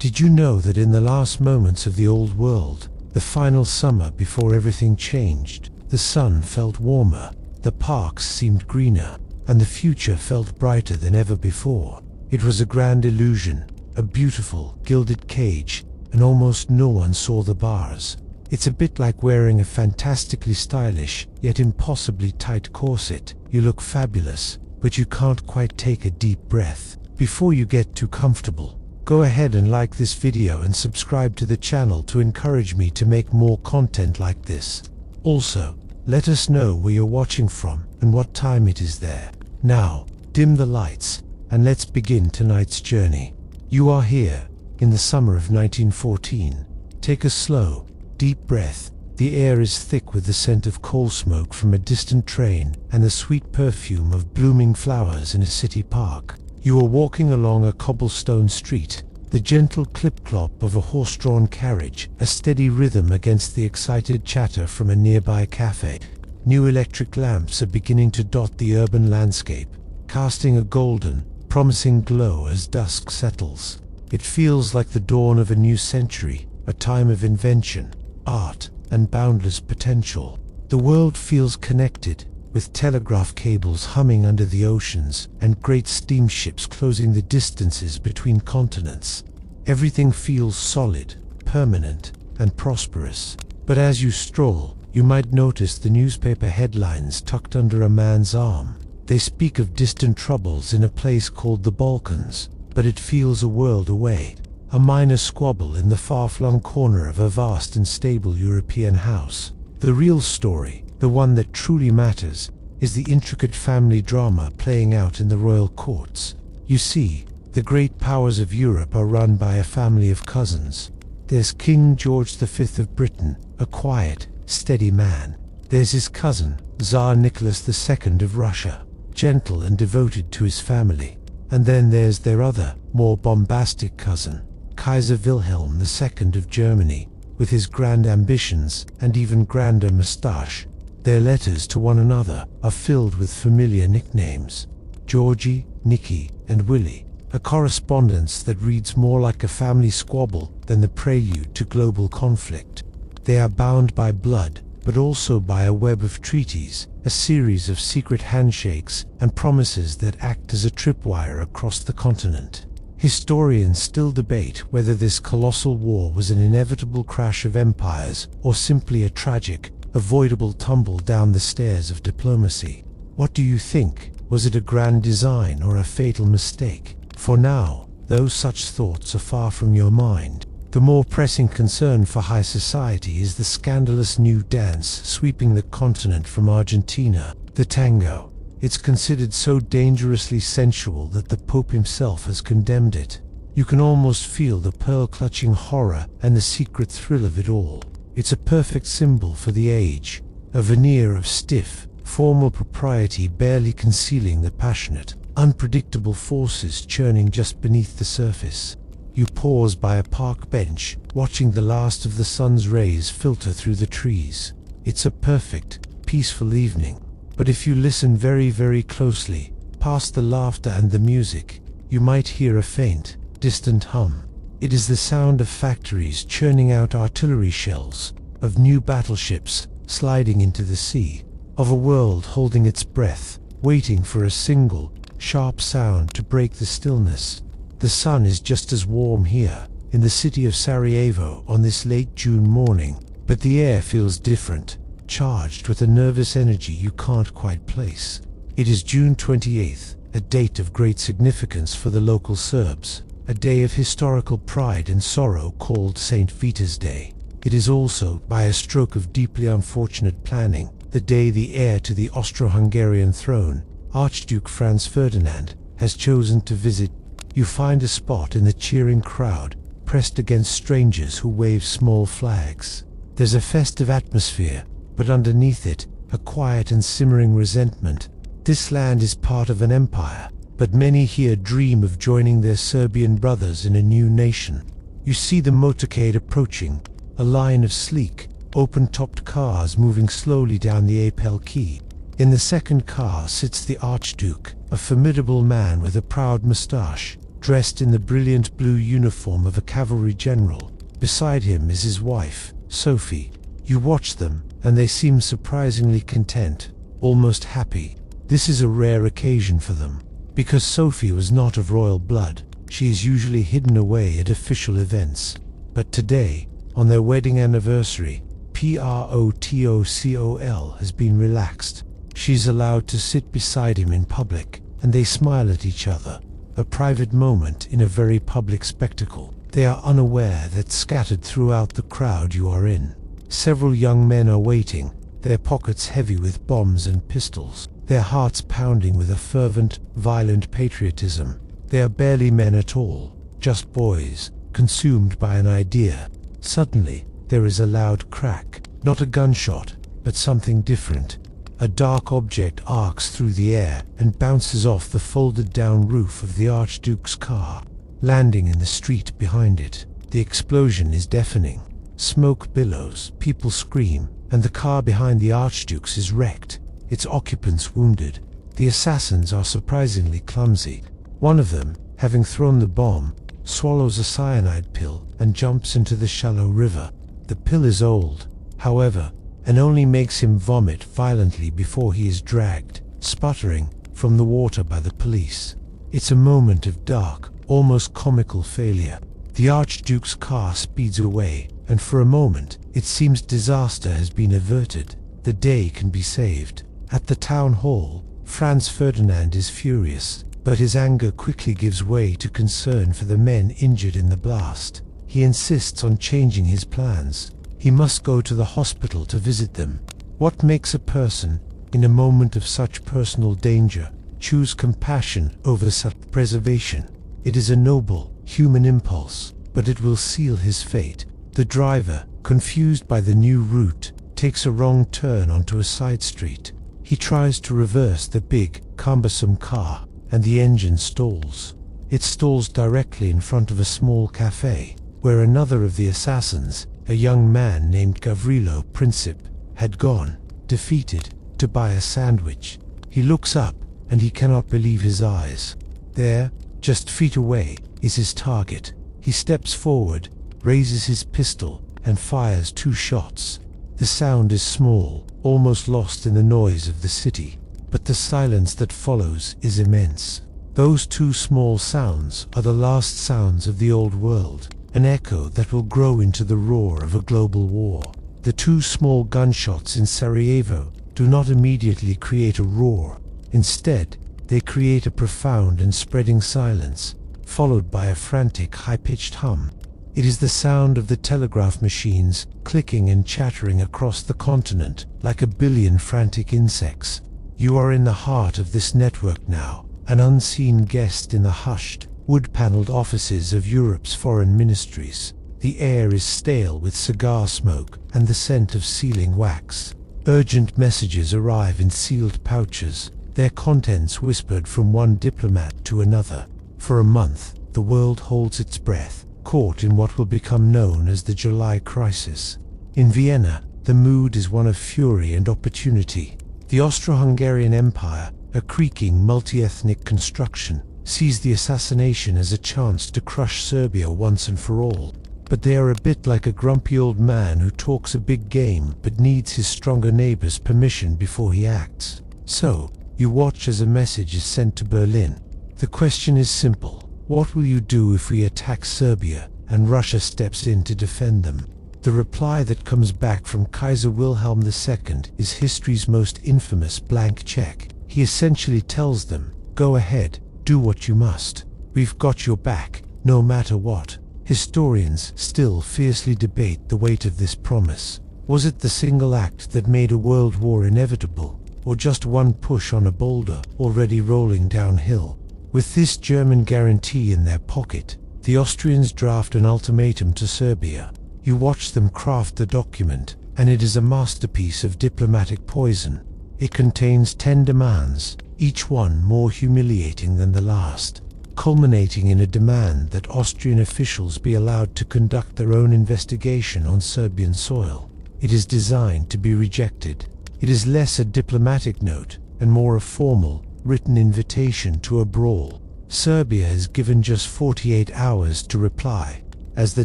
Did you know that in the last moments of the old world, the final summer before everything changed, the sun felt warmer, the parks seemed greener, and the future felt brighter than ever before? It was a grand illusion, a beautiful, gilded cage, and almost no one saw the bars. It's a bit like wearing a fantastically stylish, yet impossibly tight corset. You look fabulous, but you can't quite take a deep breath before you get too comfortable. Go ahead and like this video and subscribe to the channel to encourage me to make more content like this. Also, let us know where you're watching from and what time it is there. Now, dim the lights, and let's begin tonight's journey. You are here, in the summer of 1914. Take a slow, deep breath. The air is thick with the scent of coal smoke from a distant train and the sweet perfume of blooming flowers in a city park. You are walking along a cobblestone street, the gentle clip-clop of a horse-drawn carriage, a steady rhythm against the excited chatter from a nearby cafe. New electric lamps are beginning to dot the urban landscape, casting a golden, promising glow as dusk settles. It feels like the dawn of a new century, a time of invention, art, and boundless potential. The world feels connected, with telegraph cables humming under the oceans and great steamships closing the distances between continents. Everything feels solid, permanent, and prosperous. But as you stroll, you might notice the newspaper headlines tucked under a man's arm. They speak of distant troubles in a place called the Balkans, but it feels a world away. A minor squabble in the far-flung corner of a vast and stable European house. The real story, the one that truly matters, is the intricate family drama playing out in the royal courts. You see, the great powers of Europe are run by a family of cousins. There's King George V of Britain, a quiet, steady man. There's his cousin, Tsar Nicholas II of Russia, gentle and devoted to his family. And then there's their other, more bombastic cousin, Kaiser Wilhelm II of Germany, with his grand ambitions and even grander moustache. Their letters to one another are filled with familiar nicknames: Georgie, Nicky, and Willie, a correspondence that reads more like a family squabble than the prelude to global conflict. They are bound by blood, but also by a web of treaties, a series of secret handshakes and promises that act as a tripwire across the continent. Historians still debate whether this colossal war was an inevitable crash of empires or simply a tragic, avoidable tumble down the stairs of diplomacy. What do you think? Was it a grand design or a fatal mistake? For now, though such thoughts are far from your mind, the more pressing concern for high society is the scandalous new dance sweeping the continent from Argentina, the tango. It's considered so dangerously sensual that the Pope himself has condemned it. You can almost feel the pearl-clutching horror and the secret thrill of it all. It's a perfect symbol for the age, a veneer of stiff, formal propriety barely concealing the passionate, unpredictable forces churning just beneath the surface. You pause by a park bench, watching the last of the sun's rays filter through the trees. It's a perfect, peaceful evening. But if you listen very, very closely, past the laughter and the music, you might hear a faint, distant hum. It is the sound of factories churning out artillery shells, of new battleships sliding into the sea, of a world holding its breath, waiting for a single, sharp sound to break the stillness. The sun is just as warm here, in the city of Sarajevo on this late June morning, but the air feels different, charged with a nervous energy you can't quite place. It is June 28th, a date of great significance for the local Serbs, a day of historical pride and sorrow called St. Vita's Day. It is also, by a stroke of deeply unfortunate planning, the day the heir to the Austro-Hungarian throne, Archduke Franz Ferdinand, has chosen to visit. You find a spot in the cheering crowd, pressed against strangers who wave small flags. There's a festive atmosphere, but underneath it, a quiet and simmering resentment. This land is part of an empire, but many here dream of joining their Serbian brothers in a new nation. You see the motorcade approaching, a line of sleek, open-topped cars moving slowly down the Apel Quay. In the second car sits the Archduke, a formidable man with a proud moustache, dressed in the brilliant blue uniform of a cavalry general. Beside him is his wife, Sophie. You watch them, and they seem surprisingly content, almost happy. This is a rare occasion for them. Because Sophie was not of royal blood, she is usually hidden away at official events. But today, on their wedding anniversary, protocol has been relaxed. She's allowed to sit beside him in public, and they smile at each other. A private moment in a very public spectacle. They are unaware that scattered throughout the crowd you are in, several young men are waiting, their pockets heavy with bombs and pistols, their hearts pounding with a fervent, violent patriotism. They are barely men at all, just boys, consumed by an idea. Suddenly, there is a loud crack, not a gunshot, but something different. A dark object arcs through the air and bounces off the folded-down roof of the Archduke's car, landing in the street behind it. The explosion is deafening. Smoke billows, people scream, and the car behind the Archduke's is wrecked, its occupants wounded. The assassins are surprisingly clumsy. One of them, having thrown the bomb, swallows a cyanide pill and jumps into the shallow river. The pill is old, however, and only makes him vomit violently before he is dragged, sputtering, from the water by the police. It's a moment of dark, almost comical failure. The Archduke's car speeds away, and for a moment, it seems disaster has been averted. The day can be saved. At the town hall, Franz Ferdinand is furious, but his anger quickly gives way to concern for the men injured in the blast. He insists on changing his plans. He must go to the hospital to visit them. What makes a person, in a moment of such personal danger, choose compassion over self-preservation? It is a noble, human impulse, but it will seal his fate. The driver, confused by the new route, takes a wrong turn onto a side street. He tries to reverse the big, cumbersome car, and the engine stalls. It stalls directly in front of a small cafe, where another of the assassins, a young man named Gavrilo Princip, had gone, defeated, to buy a sandwich. He looks up, and he cannot believe his eyes. There, just feet away, is his target. He steps forward, raises his pistol, and fires 2 shots. The sound is small, almost lost in the noise of the city, but the silence that follows is immense. Those 2 small sounds are the last sounds of the old world, an echo that will grow into the roar of a global war. The 2 small gunshots in Sarajevo do not immediately create a roar. Instead, they create a profound and spreading silence, followed by a frantic, high-pitched hum. It is the sound of the telegraph machines clicking and chattering across the continent like a billion frantic insects. You are in the heart of this network now, an unseen guest in the hushed, wood-paneled offices of Europe's foreign ministries. The air is stale with cigar smoke and the scent of sealing wax. Urgent messages arrive in sealed pouches, their contents whispered from one diplomat to another. For a month, the world holds its breath, caught in what will become known as the July Crisis. In Vienna, the mood is one of fury and opportunity. The Austro-Hungarian Empire, a creaking multi-ethnic construction, sees the assassination as a chance to crush Serbia once and for all. But they are a bit like a grumpy old man who talks a big game but needs his stronger neighbor's permission before he acts. So, you watch as a message is sent to Berlin. The question is simple. What will you do if we attack Serbia and Russia steps in to defend them? The reply that comes back from Kaiser Wilhelm II is history's most infamous blank check. He essentially tells them, go ahead, do what you must. We've got your back, no matter what. Historians still fiercely debate the weight of this promise. Was it the single act that made a world war inevitable, or just one push on a boulder already rolling downhill? With this German guarantee in their pocket, the Austrians draft an ultimatum to Serbia. You watch them craft the document, and it is a masterpiece of diplomatic poison. It contains 10 demands, each one more humiliating than the last, culminating in a demand that Austrian officials be allowed to conduct their own investigation on Serbian soil. It is designed to be rejected. It is less a diplomatic note and more a formal, written invitation to a brawl. Serbia is given just 48 hours to reply. As the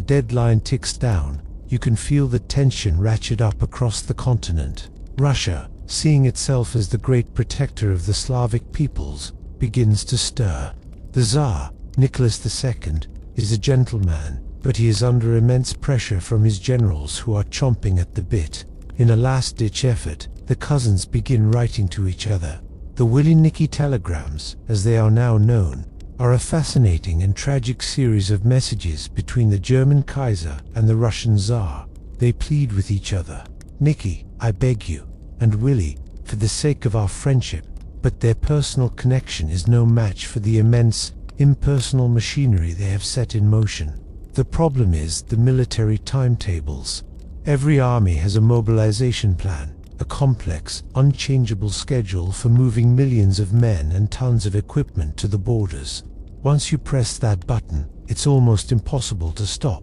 deadline ticks down, you can feel the tension ratchet up across the continent. Russia, seeing itself as the great protector of the Slavic peoples, begins to stir. The Tsar, Nicholas II, is a gentleman, but he is under immense pressure from his generals who are chomping at the bit. In a last-ditch effort, the cousins begin writing to each other. The Willy-Nicky telegrams, as they are now known, are a fascinating and tragic series of messages between the German Kaiser and the Russian Tsar. They plead with each other. "Nicky, I beg you," and "Willy, for the sake of our friendship," but their personal connection is no match for the immense, impersonal machinery they have set in motion. The problem is the military timetables. Every army has a mobilization plan, a complex, unchangeable schedule for moving millions of men and tons of equipment to the borders. Once you press that button, it's almost impossible to stop.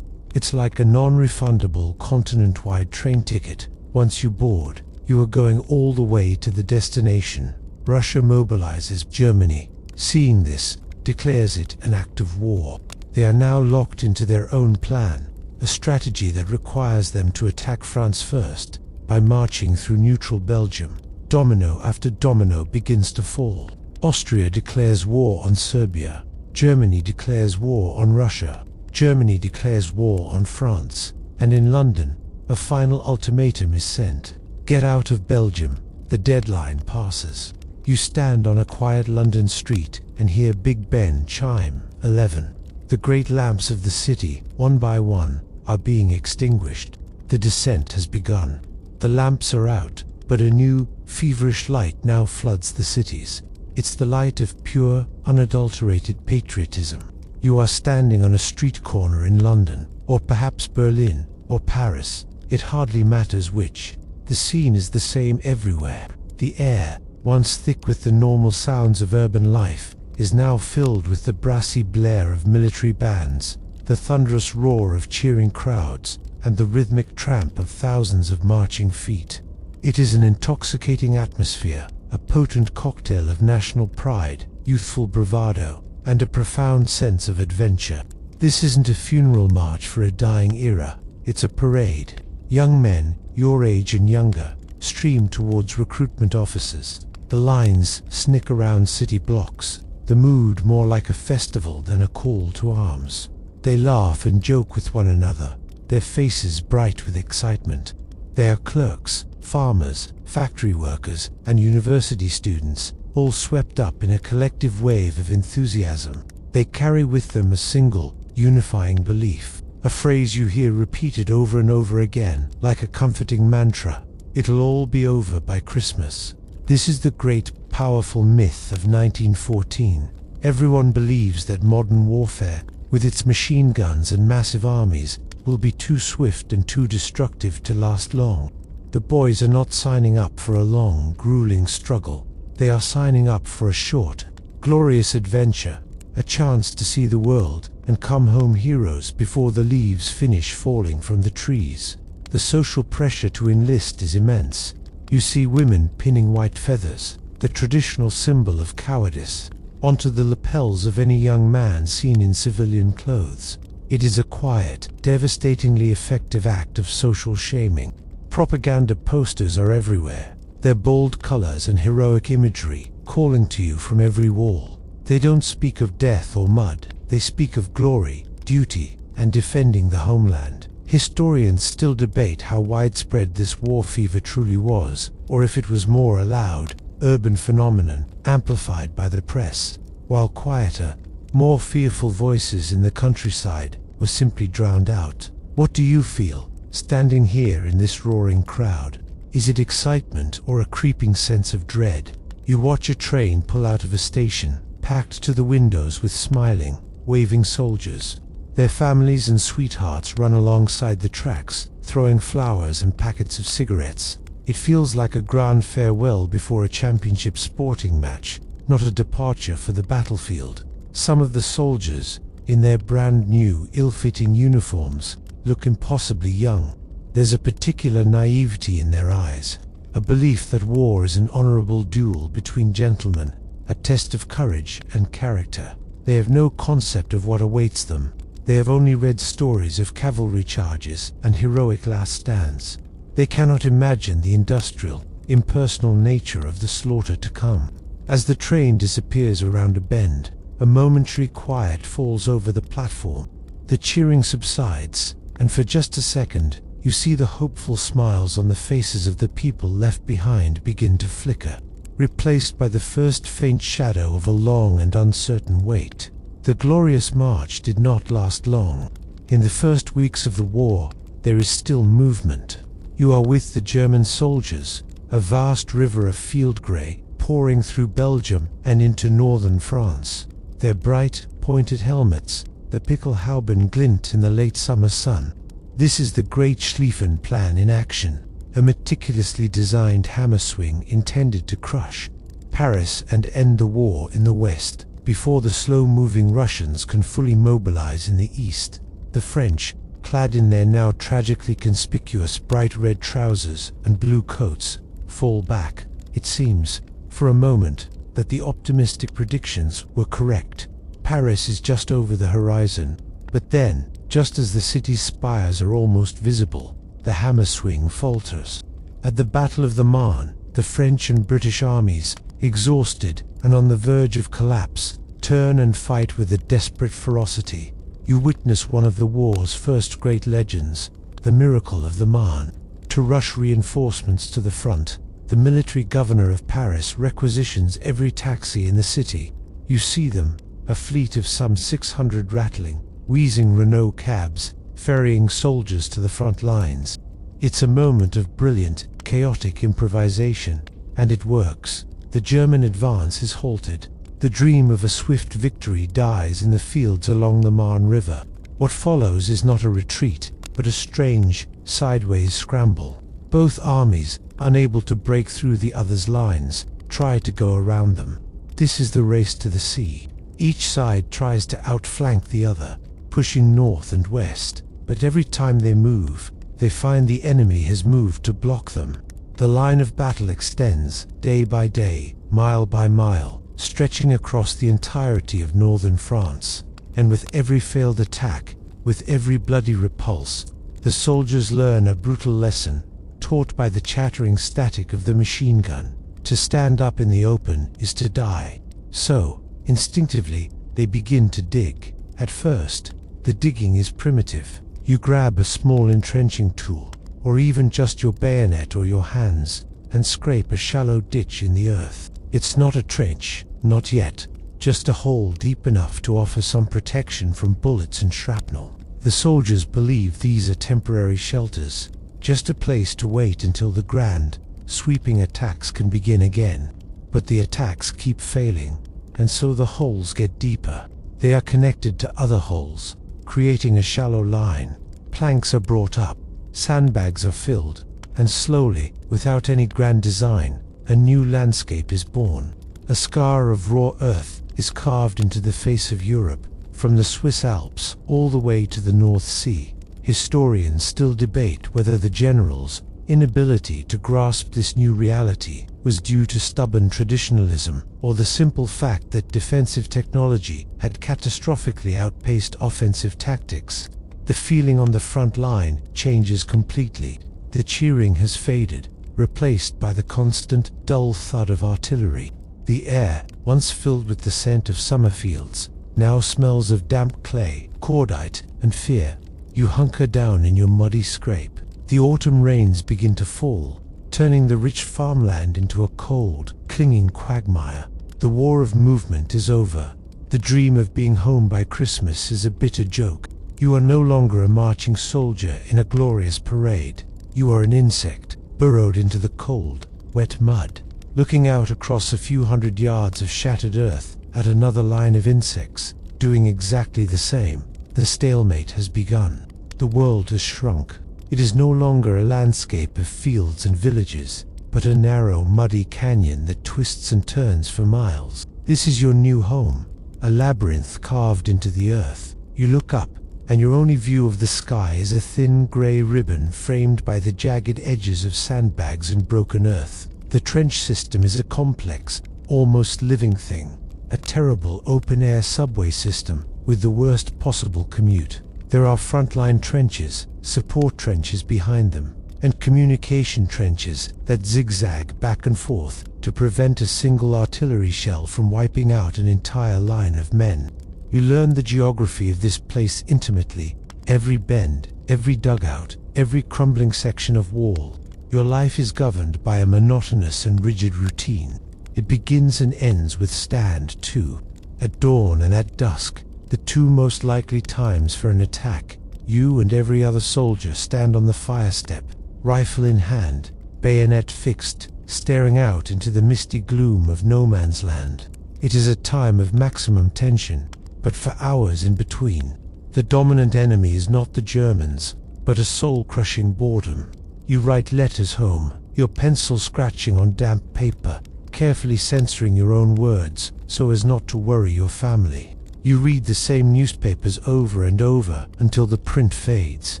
It's like a non-refundable continent-wide train ticket. Once you board, you are going all the way to the destination. Russia mobilizes Germany. Seeing this, declares it an act of war. They are now locked into their own plan, a strategy that requires them to attack France first, by marching through neutral Belgium. Domino after domino begins to fall. Austria declares war on Serbia. Germany declares war on Russia. Germany declares war on France. And in London, a final ultimatum is sent. Get out of Belgium. The deadline passes. You stand on a quiet London street and hear Big Ben chime 11. The great lamps of the city, one by one, are being extinguished. The descent has begun. The lamps are out, but a new, feverish light now floods the cities. It's the light of pure, unadulterated patriotism. You are standing on a street corner in London, or perhaps Berlin, or Paris. It hardly matters which. The scene is the same everywhere. The air, once thick with the normal sounds of urban life, is now filled with the brassy blare of military bands, the thunderous roar of cheering crowds, and the rhythmic tramp of thousands of marching feet. It is an intoxicating atmosphere, a potent cocktail of national pride, youthful bravado, and a profound sense of adventure. This isn't a funeral march for a dying era, it's a parade. Young men, your age and younger, stream towards recruitment offices. The lines snick around city blocks, the mood more like a festival than a call to arms. They laugh and joke with one another, their faces bright with excitement. They are clerks, farmers, factory workers, and university students, all swept up in a collective wave of enthusiasm. They carry with them a single, unifying belief, a phrase you hear repeated over and over again, like a comforting mantra. It'll all be over by Christmas. This is the great, powerful myth of 1914. Everyone believes that modern warfare, with its machine guns and massive armies, will be too swift and too destructive to last long. The boys are not signing up for a long, grueling struggle. They are signing up for a short, glorious adventure, a chance to see the world and come home heroes before the leaves finish falling from the trees. The social pressure to enlist is immense. You see women pinning white feathers, the traditional symbol of cowardice, onto the lapels of any young man seen in civilian clothes. It is a quiet, devastatingly effective act of social shaming. Propaganda posters are everywhere, their bold colors and heroic imagery calling to you from every wall. They don't speak of death or mud, they speak of glory, duty, and defending the homeland. Historians still debate how widespread this war fever truly was, or if it was more a loud, urban phenomenon, amplified by the press, while quieter, more fearful voices in the countryside were simply drowned out. What do you feel, standing here in this roaring crowd? Is it excitement or a creeping sense of dread? You watch a train pull out of a station, packed to the windows with smiling, waving soldiers. Their families and sweethearts run alongside the tracks, throwing flowers and packets of cigarettes. It feels like a grand farewell before a championship sporting match, not a departure for the battlefield. Some of the soldiers, in their brand new, ill-fitting uniforms, look impossibly young. There's a particular naivety in their eyes, a belief that war is an honorable duel between gentlemen, a test of courage and character. They have no concept of what awaits them. They have only read stories of cavalry charges and heroic last stands. They cannot imagine the industrial, impersonal nature of the slaughter to come. As the train disappears around a bend, a momentary quiet falls over the platform. The cheering subsides, and for just a second, you see the hopeful smiles on the faces of the people left behind begin to flicker, replaced by the first faint shadow of a long and uncertain wait. The glorious march did not last long. In the first weeks of the war, there is still movement. You are with the German soldiers, a vast river of field grey pouring through Belgium and into northern France. Their bright, pointed helmets, the Pickelhauben, glint in the late summer sun. This is the Great Schlieffen Plan in action, a meticulously designed hammer swing intended to crush Paris and end the war in the west, before the slow-moving Russians can fully mobilize in the east. The French, clad in their now tragically conspicuous bright red trousers and blue coats, fall back. It seems, for a moment, that the optimistic predictions were correct. Paris is just over the horizon, but then, just as the city's spires are almost visible, the hammer swing falters. At the Battle of the Marne, the French and British armies, exhausted and on the verge of collapse, turn and fight with a desperate ferocity. You witness one of the war's first great legends, the miracle of the Marne. To rush reinforcements to the front, the military governor of Paris requisitions every taxi in the city. You see them, a fleet of some 600 rattling, wheezing Renault cabs, ferrying soldiers to the front lines. It's a moment of brilliant, chaotic improvisation, and it works. The German advance is halted. The dream of a swift victory dies in the fields along the Marne River. What follows is not a retreat, but a strange, sideways scramble. Both armies, unable to break through the other's lines, try to go around them. This is the race to the sea. Each side tries to outflank the other, pushing north and west, but every time they move, they find the enemy has moved to block them. The line of battle extends, day by day, mile by mile, stretching across the entirety of northern France. And with every failed attack, with every bloody repulse, the soldiers learn a brutal lesson, taught by the chattering static of the machine gun. To stand up in the open is to die. So, instinctively, they begin to dig. At first, the digging is primitive. You grab a small entrenching tool, or even just your bayonet or your hands, and scrape a shallow ditch in the earth. It's not a trench, not yet, just a hole deep enough to offer some protection from bullets and shrapnel. The soldiers believe these are temporary shelters, just a place to wait until the grand, sweeping attacks can begin again. But the attacks keep failing, and so the holes get deeper. They are connected to other holes, creating a shallow line. Planks are brought up, sandbags are filled, and slowly, without any grand design, a new landscape is born. A scar of raw earth is carved into the face of Europe, from the Swiss Alps all the way to the North Sea. Historians still debate whether the generals' inability to grasp this new reality was due to stubborn traditionalism, or the simple fact that defensive technology had catastrophically outpaced offensive tactics. The feeling on the front line changes completely. The cheering has faded, replaced by the constant, dull thud of artillery. The air, once filled with the scent of summer fields, now smells of damp clay, cordite, and fear. You hunker down in your muddy scrape. The autumn rains begin to fall, turning the rich farmland into a cold, clinging quagmire. The war of movement is over. The dream of being home by Christmas is a bitter joke. You are no longer a marching soldier in a glorious parade. You are an insect, burrowed into the cold, wet mud, looking out across a few hundred yards of shattered earth at another line of insects, doing exactly the same. The stalemate has begun. The world has shrunk. It is no longer a landscape of fields and villages, but a narrow, muddy canyon that twists and turns for miles. This is your new home, a labyrinth carved into the earth. You look up, and your only view of the sky is a thin grey ribbon framed by the jagged edges of sandbags and broken earth. The trench system is a complex, almost living thing. a terrible open-air subway system with the worst possible commute. There are frontline trenches, support trenches behind them, and communication trenches that zigzag back and forth to prevent a single artillery shell from wiping out an entire line of men. You learn the geography of this place intimately, every bend, every dugout, every crumbling section of wall. Your life is governed by a monotonous and rigid routine. It begins and ends with stand to. At dawn and at dusk, the two most likely times for an attack, you and every other soldier stand on the fire step, rifle in hand, bayonet fixed, staring out into the misty gloom of no man's land. It is a time of maximum tension, but for hours in between, the dominant enemy is not the Germans, but a soul-crushing boredom. You write letters home, your pencil scratching on damp paper, carefully censoring your own words so as not to worry your family. You read the same newspapers over and over until the print fades.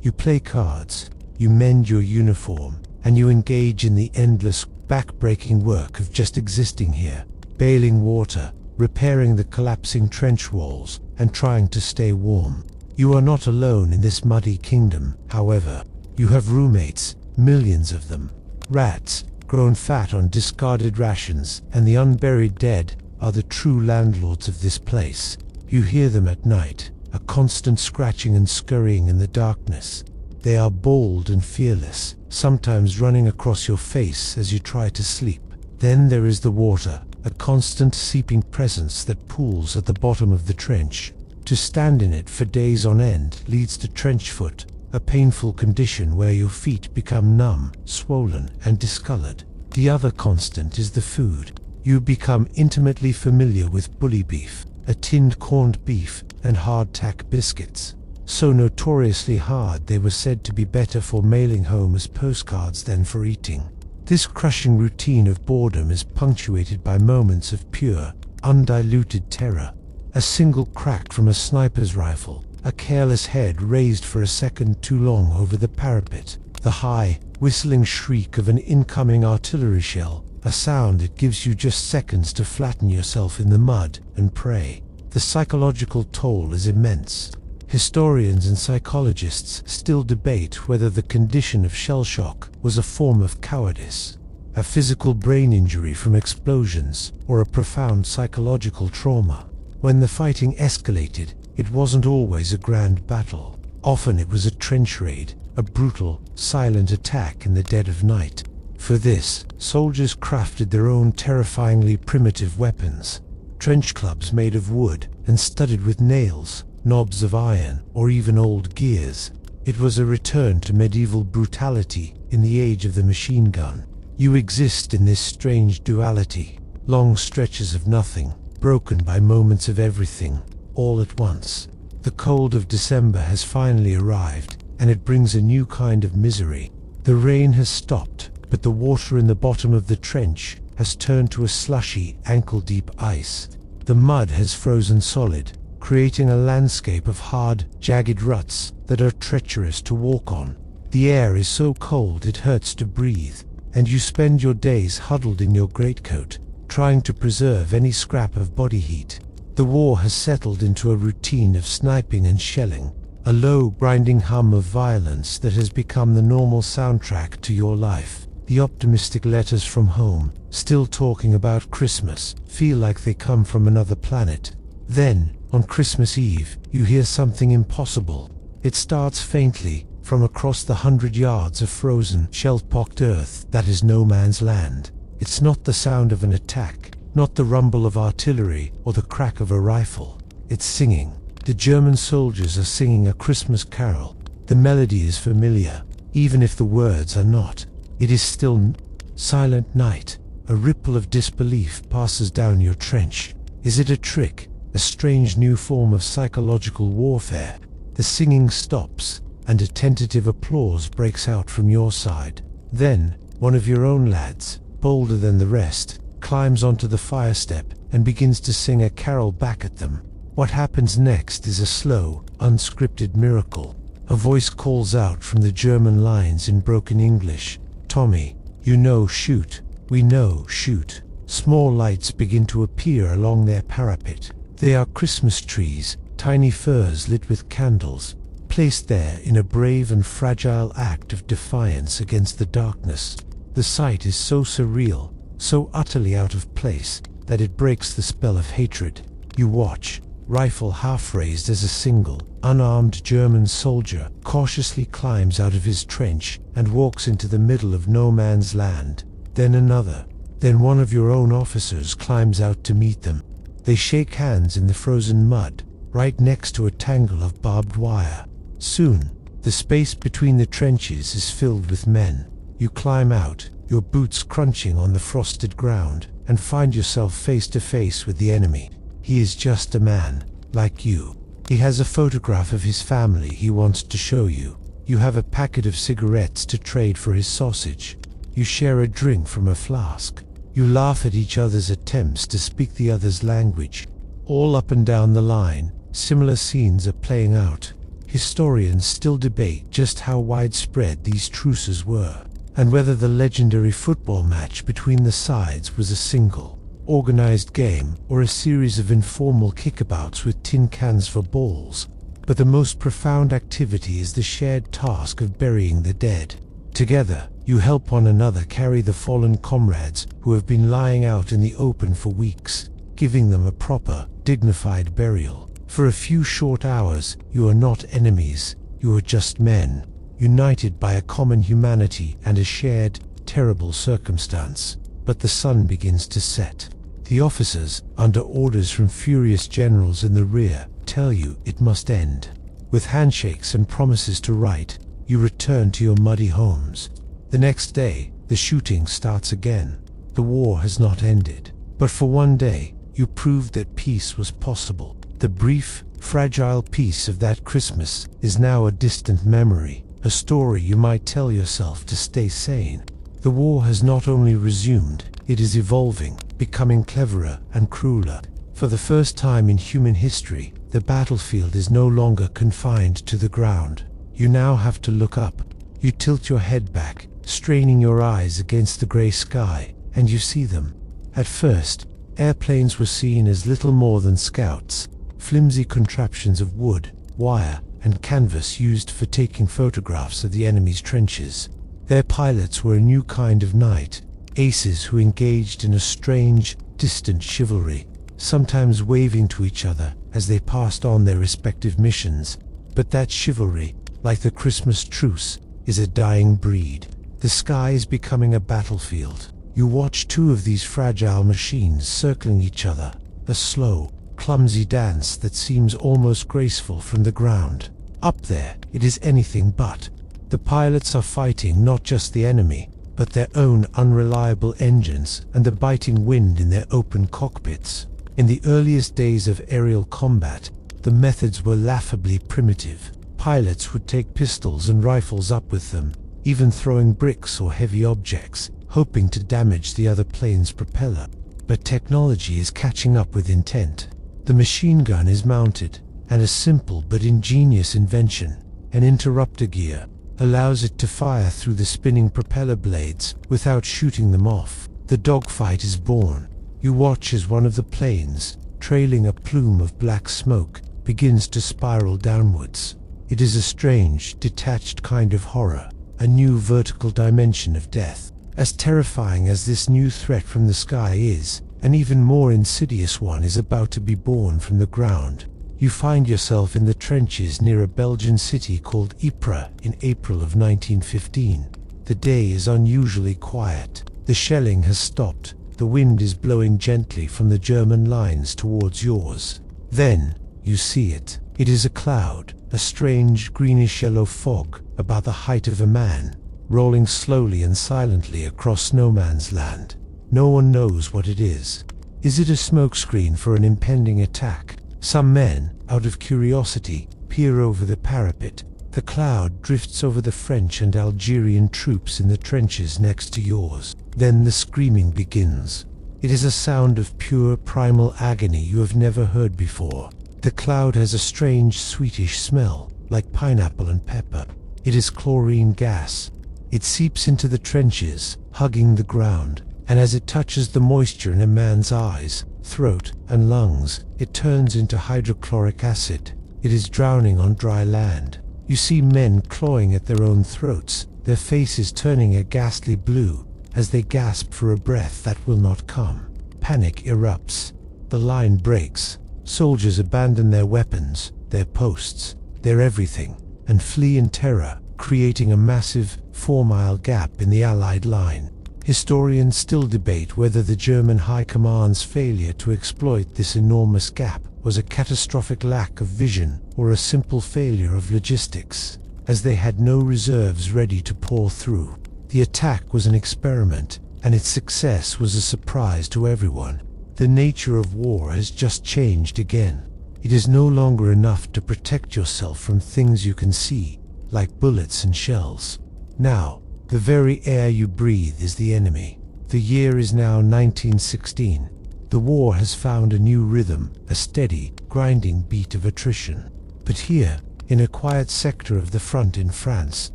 You play cards, you mend your uniform, and you engage in the endless, back-breaking work of just existing here, bailing water, repairing the collapsing trench walls, and trying to stay warm. You are not alone in this muddy kingdom, however. You have roommates, millions of them. Rats, grown fat on discarded rations, and the unburied dead are the true landlords of this place. You hear them at night, a constant scratching and scurrying in the darkness. They are bold and fearless, sometimes running across your face as you try to sleep. Then there is the water, a constant seeping presence that pools at the bottom of the trench. To stand in it for days on end leads to trench foot, a painful condition where your feet become numb, swollen, and discolored. The other constant is the food. You become intimately familiar with bully beef, a tinned corned beef, and hardtack biscuits. So notoriously hard they were said to be better for mailing home as postcards than for eating. This crushing routine of boredom is punctuated by moments of pure, undiluted terror. A single crack from a sniper's rifle, a careless head raised for a second too long over the parapet, the high, whistling shriek of an incoming artillery shell, a sound that gives you just seconds to flatten yourself in the mud and pray. The psychological toll is immense. Historians and psychologists still debate whether the condition of shell shock was a form of cowardice, a physical brain injury from explosions, or a profound psychological trauma. When the fighting escalated, it wasn't always a grand battle. Often it was a trench raid, a brutal, silent attack in the dead of night. For this, soldiers crafted their own terrifyingly primitive weapons. Trench clubs made of wood and studded with nails, knobs of iron, or even old gears. It was a return to medieval brutality in the age of the machine gun. You exist in this strange duality, long stretches of nothing, broken by moments of everything, all at once. The cold of December has finally arrived, and it brings a new kind of misery. The rain has stopped, but the water in the bottom of the trench has turned to a slushy, ankle-deep ice. The mud has frozen solid, creating a landscape of hard, jagged ruts that are treacherous to walk on. The air is so cold it hurts to breathe, and you spend your days huddled in your greatcoat, trying to preserve any scrap of body heat. The war has settled into a routine of sniping and shelling, a low, grinding hum of violence that has become the normal soundtrack to your life. The optimistic letters from home, still talking about Christmas, feel like they come from another planet. Then, on Christmas Eve, you hear something impossible. It starts faintly, from across the 100 yards of frozen, shell-pocked earth that is no man's land. It's not the sound of an attack, not the rumble of artillery or the crack of a rifle. It's singing. The German soldiers are singing a Christmas carol. The melody is familiar, even if the words are not. It is still silent night. A ripple of disbelief passes down your trench. Is it a trick? A strange new form of psychological warfare? The singing stops, and a tentative applause breaks out from your side. Then, one of your own lads, bolder than the rest, climbs onto the fire step and begins to sing a carol back at them. What happens next is a slow, unscripted miracle. A voice calls out from the German lines in broken English, "Tommy, you know, shoot. We know, shoot." Small lights begin to appear along their parapet. They are Christmas trees, tiny firs lit with candles, placed there in a brave and fragile act of defiance against the darkness. The sight is so surreal, so utterly out of place, that it breaks the spell of hatred. You watch, rifle half raised as a single, unarmed German soldier cautiously climbs out of his trench and walks into the middle of no man's land. Then another. Then one of your own officers climbs out to meet them. They shake hands in the frozen mud, right next to a tangle of barbed wire. Soon, the space between the trenches is filled with men. You climb out, your boots crunching on the frosted ground, and find yourself face to face with the enemy. He is just a man, like you. He has a photograph of his family he wants to show you. You have a packet of cigarettes to trade for his sausage. You share a drink from a flask. You laugh at each other's attempts to speak the other's language. All up and down the line, similar scenes are playing out. Historians still debate just how widespread these truces were, and whether the legendary football match between the sides was a single, organized game or a series of informal kickabouts with tin cans for balls. But the most profound activity is the shared task of burying the dead. Together, you help one another carry the fallen comrades who have been lying out in the open for weeks, giving them a proper, dignified burial. For a few short hours, you are not enemies, you are just men, united by a common humanity and a shared, terrible circumstance. But the sun begins to set. The officers, under orders from furious generals in the rear, tell you it must end. With handshakes and promises to right, you return to your muddy homes. The next day, the shooting starts again. The war has not ended. But for one day, you proved that peace was possible. The brief, fragile peace of that Christmas is now a distant memory, a story you might tell yourself to stay sane. The war has not only resumed, it is evolving, becoming cleverer and crueler. For the first time in human history, the battlefield is no longer confined to the ground. You now have to look up. You tilt your head back, straining your eyes against the grey sky, and you see them. At first, airplanes were seen as little more than scouts, flimsy contraptions of wood, wire, and canvas used for taking photographs of the enemy's trenches. Their pilots were a new kind of knight, aces who engaged in a strange, distant chivalry, sometimes waving to each other as they passed on their respective missions. But that chivalry, like the Christmas Truce, is a dying breed. The sky is becoming a battlefield. You watch two of these fragile machines circling each other, a slow, clumsy dance that seems almost graceful from the ground. Up there, it is anything but. The pilots are fighting not just the enemy, but their own unreliable engines and the biting wind in their open cockpits. In the earliest days of aerial combat, the methods were laughably primitive. Pilots would take pistols and rifles up with them, even throwing bricks or heavy objects, hoping to damage the other plane's propeller. But technology is catching up with intent. The machine gun is mounted, and a simple but ingenious invention, an interrupter gear, allows it to fire through the spinning propeller blades without shooting them off. The dogfight is born. You watch as one of the planes, trailing a plume of black smoke, begins to spiral downwards. It is a strange, detached kind of horror, a new vertical dimension of death. As terrifying as this new threat from the sky is, an even more insidious one is about to be born from the ground. You find yourself in the trenches near a Belgian city called Ypres in April of 1915. The day is unusually quiet. The shelling has stopped. The wind is blowing gently from the German lines towards yours. Then, you see it. It is a cloud, a strange greenish-yellow fog about the height of a man, rolling slowly and silently across no man's land. No one knows what it is. Is it a smokescreen for an impending attack? Some men, out of curiosity, peer over the parapet. The cloud drifts over the French and Algerian troops in the trenches next to yours. Then the screaming begins. It is a sound of pure primal agony you have never heard before. The cloud has a strange sweetish smell, like pineapple and pepper. It is chlorine gas. It seeps into the trenches, hugging the ground, and as it touches the moisture in a man's eyes, throat, and lungs, it turns into hydrochloric acid. It is drowning on dry land. You see men clawing at their own throats, their faces turning a ghastly blue, as they gasp for a breath that will not come. Panic erupts. The line breaks. Soldiers abandon their weapons, their posts, their everything, and flee in terror, creating a massive 4-mile gap in the Allied line. Historians still debate whether the German High Command's failure to exploit this enormous gap was a catastrophic lack of vision or a simple failure of logistics, as they had no reserves ready to pour through. The attack was an experiment, and its success was a surprise to everyone. The nature of war has just changed again. It is no longer enough to protect yourself from things you can see, like bullets and shells. Now, the very air you breathe is the enemy. The year is now 1916. The war has found a new rhythm, a steady, grinding beat of attrition. But here, in a quiet sector of the front in France,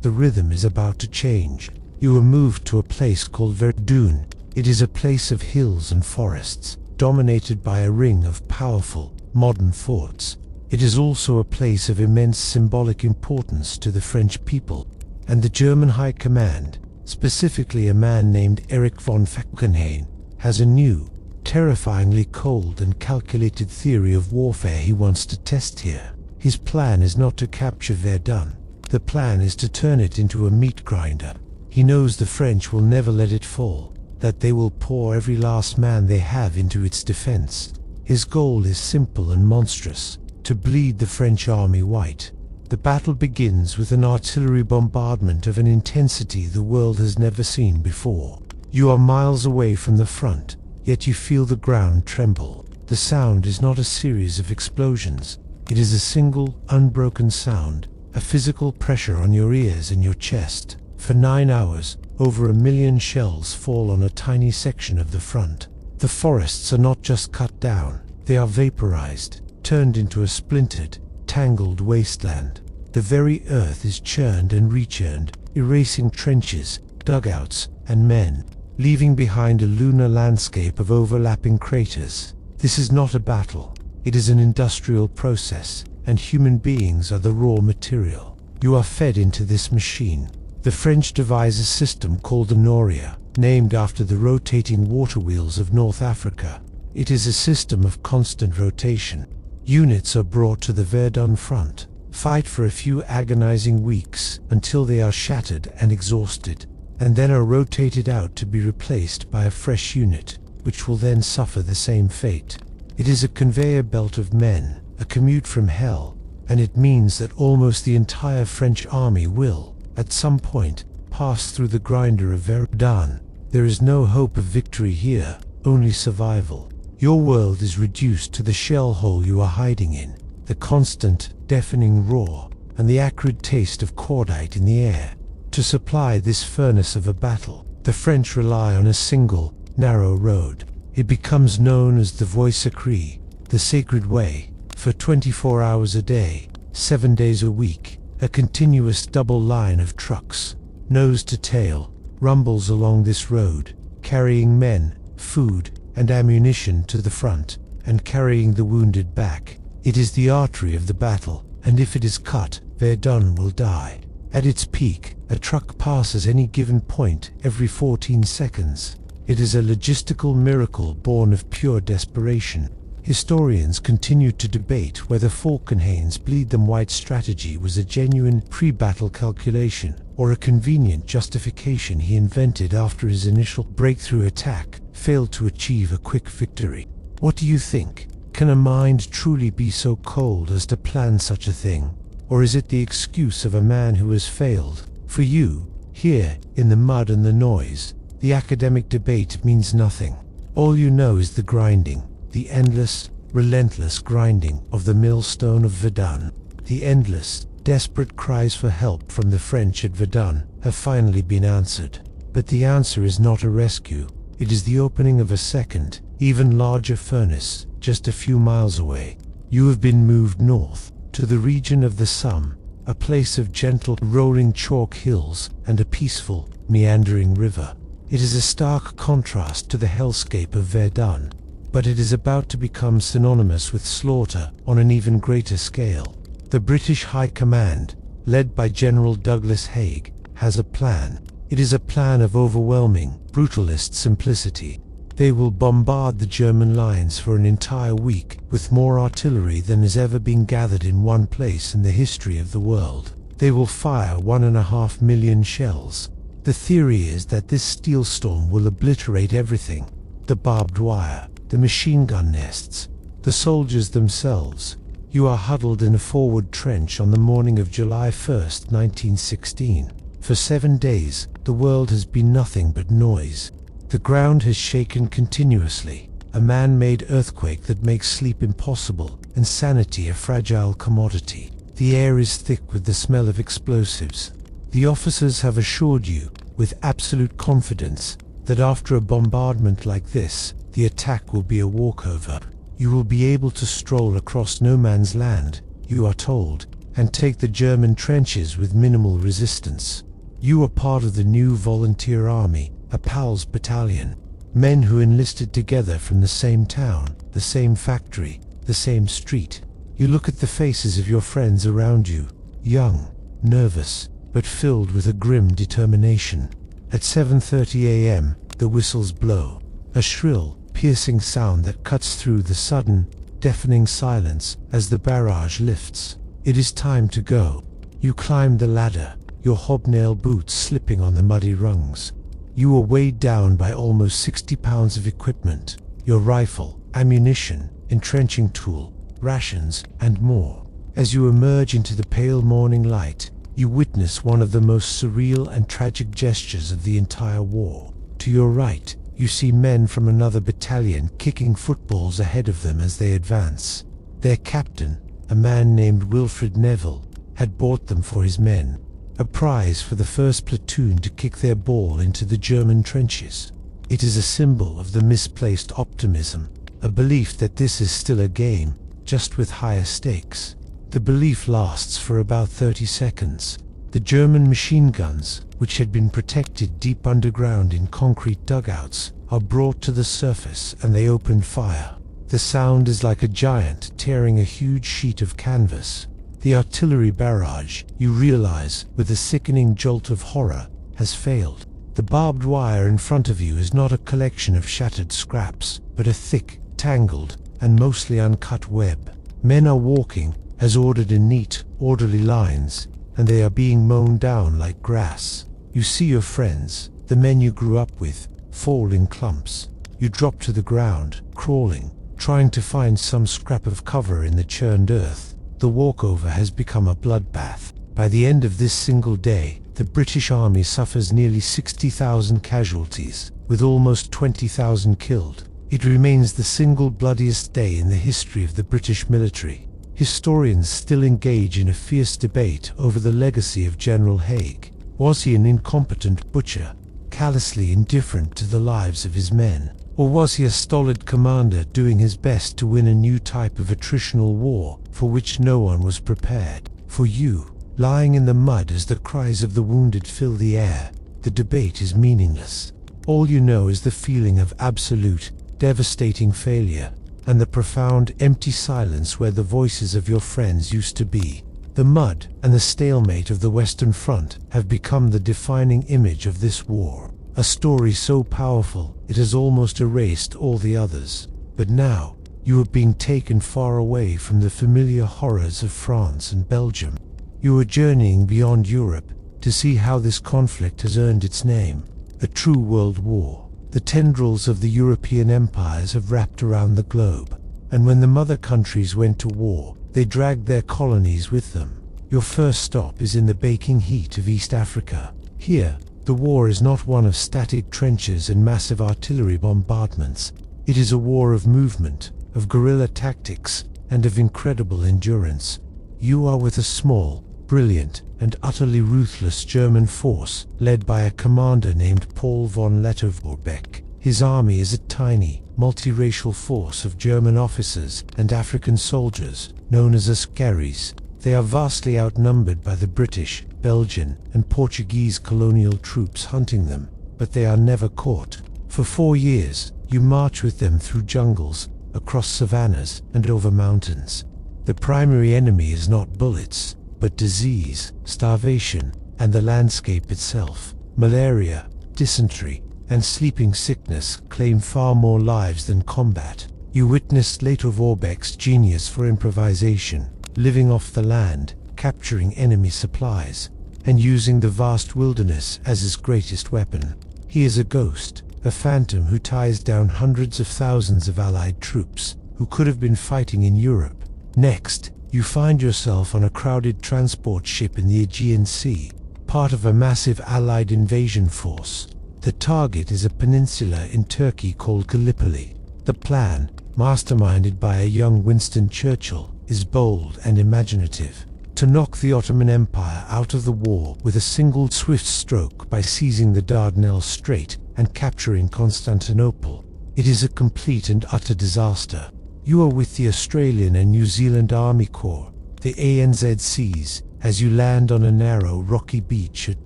the rhythm is about to change. You are moved to a place called Verdun. It is a place of hills and forests, dominated by a ring of powerful, modern forts. It is also a place of immense symbolic importance to the French people, and the German High Command, specifically a man named Erich von Falkenhayn, has a new, terrifyingly cold and calculated theory of warfare he wants to test here. His plan is not to capture Verdun. The plan is to turn it into a meat grinder. He knows the French will never let it fall, that they will pour every last man they have into its defense. His goal is simple and monstrous: to bleed the French army white. The battle begins with an artillery bombardment of an intensity the world has never seen before. You are miles away from the front, yet you feel the ground tremble. The sound is not a series of explosions. It is a single, unbroken sound, a physical pressure on your ears and your chest. For 9 hours, over 1 million shells fall on a tiny section of the front. The forests are not just cut down, they are vaporized, turned into a splintered, tangled wasteland. The very earth is churned and rechurned, erasing trenches, dugouts, and men, leaving behind a lunar landscape of overlapping craters. This is not a battle. It is an industrial process, and human beings are the raw material. You are fed into this machine. The French devise a system called the Noria, named after the rotating water wheels of North Africa. It is a system of constant rotation. Units are brought to the Verdun front, fight for a few agonizing weeks until they are shattered and exhausted, and then are rotated out to be replaced by a fresh unit, which will then suffer the same fate. It is a conveyor belt of men, a commute from hell, and it means that almost the entire French army will, at some point, pass through the grinder of Verdun. There is no hope of victory here, only survival. Your world is reduced to the shell hole you are hiding in, the constant, deafening roar, and the acrid taste of cordite in the air. To supply this furnace of a battle, the French rely on a single, narrow road. It becomes known as the Voie sacrée, the sacred way. For 24 hours a day, 7 days a week, a continuous double line of trucks, nose to tail, rumbles along this road, carrying men, food, and ammunition to the front, and carrying the wounded back. It is the artery of the battle, and if it is cut, Verdun will die. At its peak, a truck passes any given point every 14 seconds. It is a logistical miracle born of pure desperation. Historians continue to debate whether Falkenhayn's bleed them white strategy was a genuine pre-battle calculation or a convenient justification he invented after his initial breakthrough attack failed to achieve a quick victory. What do you think? Can a mind truly be so cold as to plan such a thing? Or is it the excuse of a man who has failed? For you, here, in the mud and the noise, the academic debate means nothing. All you know is the grinding, the endless, relentless grinding of the millstone of Verdun. The endless, desperate cries for help from the French at Verdun have finally been answered. But the answer is not a rescue. It is the opening of a second, even larger furnace, just a few miles away. You have been moved north, to the region of the Somme, a place of gentle, rolling chalk hills and a peaceful, meandering river. It is a stark contrast to the hellscape of Verdun, but it is about to become synonymous with slaughter on an even greater scale. The British High Command, led by General Douglas Haig, has a plan. It is a plan of overwhelming, brutalist simplicity. They will bombard the German lines for an entire week with more artillery than has ever been gathered in one place in the history of the world. They will fire 1.5 million shells. The theory is that this steel storm will obliterate everything: the barbed wire, the machine gun nests, the soldiers themselves. You are huddled in a forward trench on the morning of July 1st, 1916. For 7 days, the world has been nothing but noise. The ground has shaken continuously, a man-made earthquake that makes sleep impossible and sanity a fragile commodity. The air is thick with the smell of explosives. The officers have assured you, with absolute confidence, that after a bombardment like this, the attack will be a walkover. You will be able to stroll across no man's land, you are told, and take the German trenches with minimal resistance. You are part of the new volunteer army, a PALS battalion, men who enlisted together from the same town, the same factory, the same street. You look at the faces of your friends around you, young, nervous, but filled with a grim determination. At 7:30 a.m., the whistles blow, a shrill, piercing sound that cuts through the sudden, deafening silence as the barrage lifts. It is time to go. You climb the ladder, your hobnail boots slipping on the muddy rungs. You are weighed down by almost 60 pounds of equipment, your rifle, ammunition, entrenching tool, rations, and more. As you emerge into the pale morning light, you witness one of the most surreal and tragic gestures of the entire war. To your right, you see men from another battalion kicking footballs ahead of them as they advance. Their captain, a man named Wilfred Neville, had bought them for his men, a prize for the first platoon to kick their ball into the German trenches. It is a symbol of the misplaced optimism, a belief that this is still a game, just with higher stakes. The belief lasts for about 30 seconds. The German machine guns, which had been protected deep underground in concrete dugouts, are brought to the surface and they open fire. The sound is like a giant tearing a huge sheet of canvas. The artillery barrage, you realize, with a sickening jolt of horror, has failed. The barbed wire in front of you is not a collection of shattered scraps, but a thick, tangled, and mostly uncut web. Men are walking, as ordered in neat, orderly lines, and they are being mown down like grass. You see your friends, the men you grew up with, fall in clumps. You drop to the ground, crawling, trying to find some scrap of cover in the churned earth. The walkover has become a bloodbath. By the end of this single day, the British Army suffers nearly 60,000 casualties, with almost 20,000 killed. It remains the single bloodiest day in the history of the British military. Historians still engage in a fierce debate over the legacy of General Haig. Was he an incompetent butcher, callously indifferent to the lives of his men? Or was he a stolid commander doing his best to win a new type of attritional war for which no one was prepared? For you, lying in the mud as the cries of the wounded fill the air, the debate is meaningless. All you know is the feeling of absolute, devastating failure, and the profound, empty silence where the voices of your friends used to be. The mud and the stalemate of the Western Front have become the defining image of this war, a story so powerful it has almost erased all the others. But now, you are being taken far away from the familiar horrors of France and Belgium. You are journeying beyond Europe to see how this conflict has earned its name, a true world war. The tendrils of the European empires have wrapped around the globe, and when the mother countries went to war, they dragged their colonies with them. Your first stop is in the baking heat of East Africa. Here, the war is not one of static trenches and massive artillery bombardments. It is a war of movement, of guerrilla tactics, and of incredible endurance. You are with a small, brilliant, and utterly ruthless German force, led by a commander named Paul von Lettow-Vorbeck. His army is a tiny, multiracial force of German officers and African soldiers, known as askaris. They are vastly outnumbered by the British, Belgian, and Portuguese colonial troops hunting them. but they are never caught. For 4 years, you march with them through jungles, across savannas, and over mountains. The primary enemy is not bullets, but disease, starvation, and the landscape itself. Malaria, dysentery, and sleeping sickness claim far more lives than combat. You witnessed Leto Vorbeck's genius for improvisation, living off the land, capturing enemy supplies, and using the vast wilderness as his greatest weapon. He is a ghost, a phantom who ties down hundreds of thousands of Allied troops who could have been fighting in Europe. Next, you find yourself on a crowded transport ship in the Aegean Sea, part of a massive Allied invasion force. The target is a peninsula in Turkey called Gallipoli. The plan, masterminded by a young Winston Churchill, is bold and imaginative: to knock the Ottoman Empire out of the war with a single swift stroke by seizing the Dardanelles Strait and capturing Constantinople. It is a complete and utter disaster. You are with the Australian and New Zealand Army Corps, the ANZCs, as you land on a narrow, rocky beach at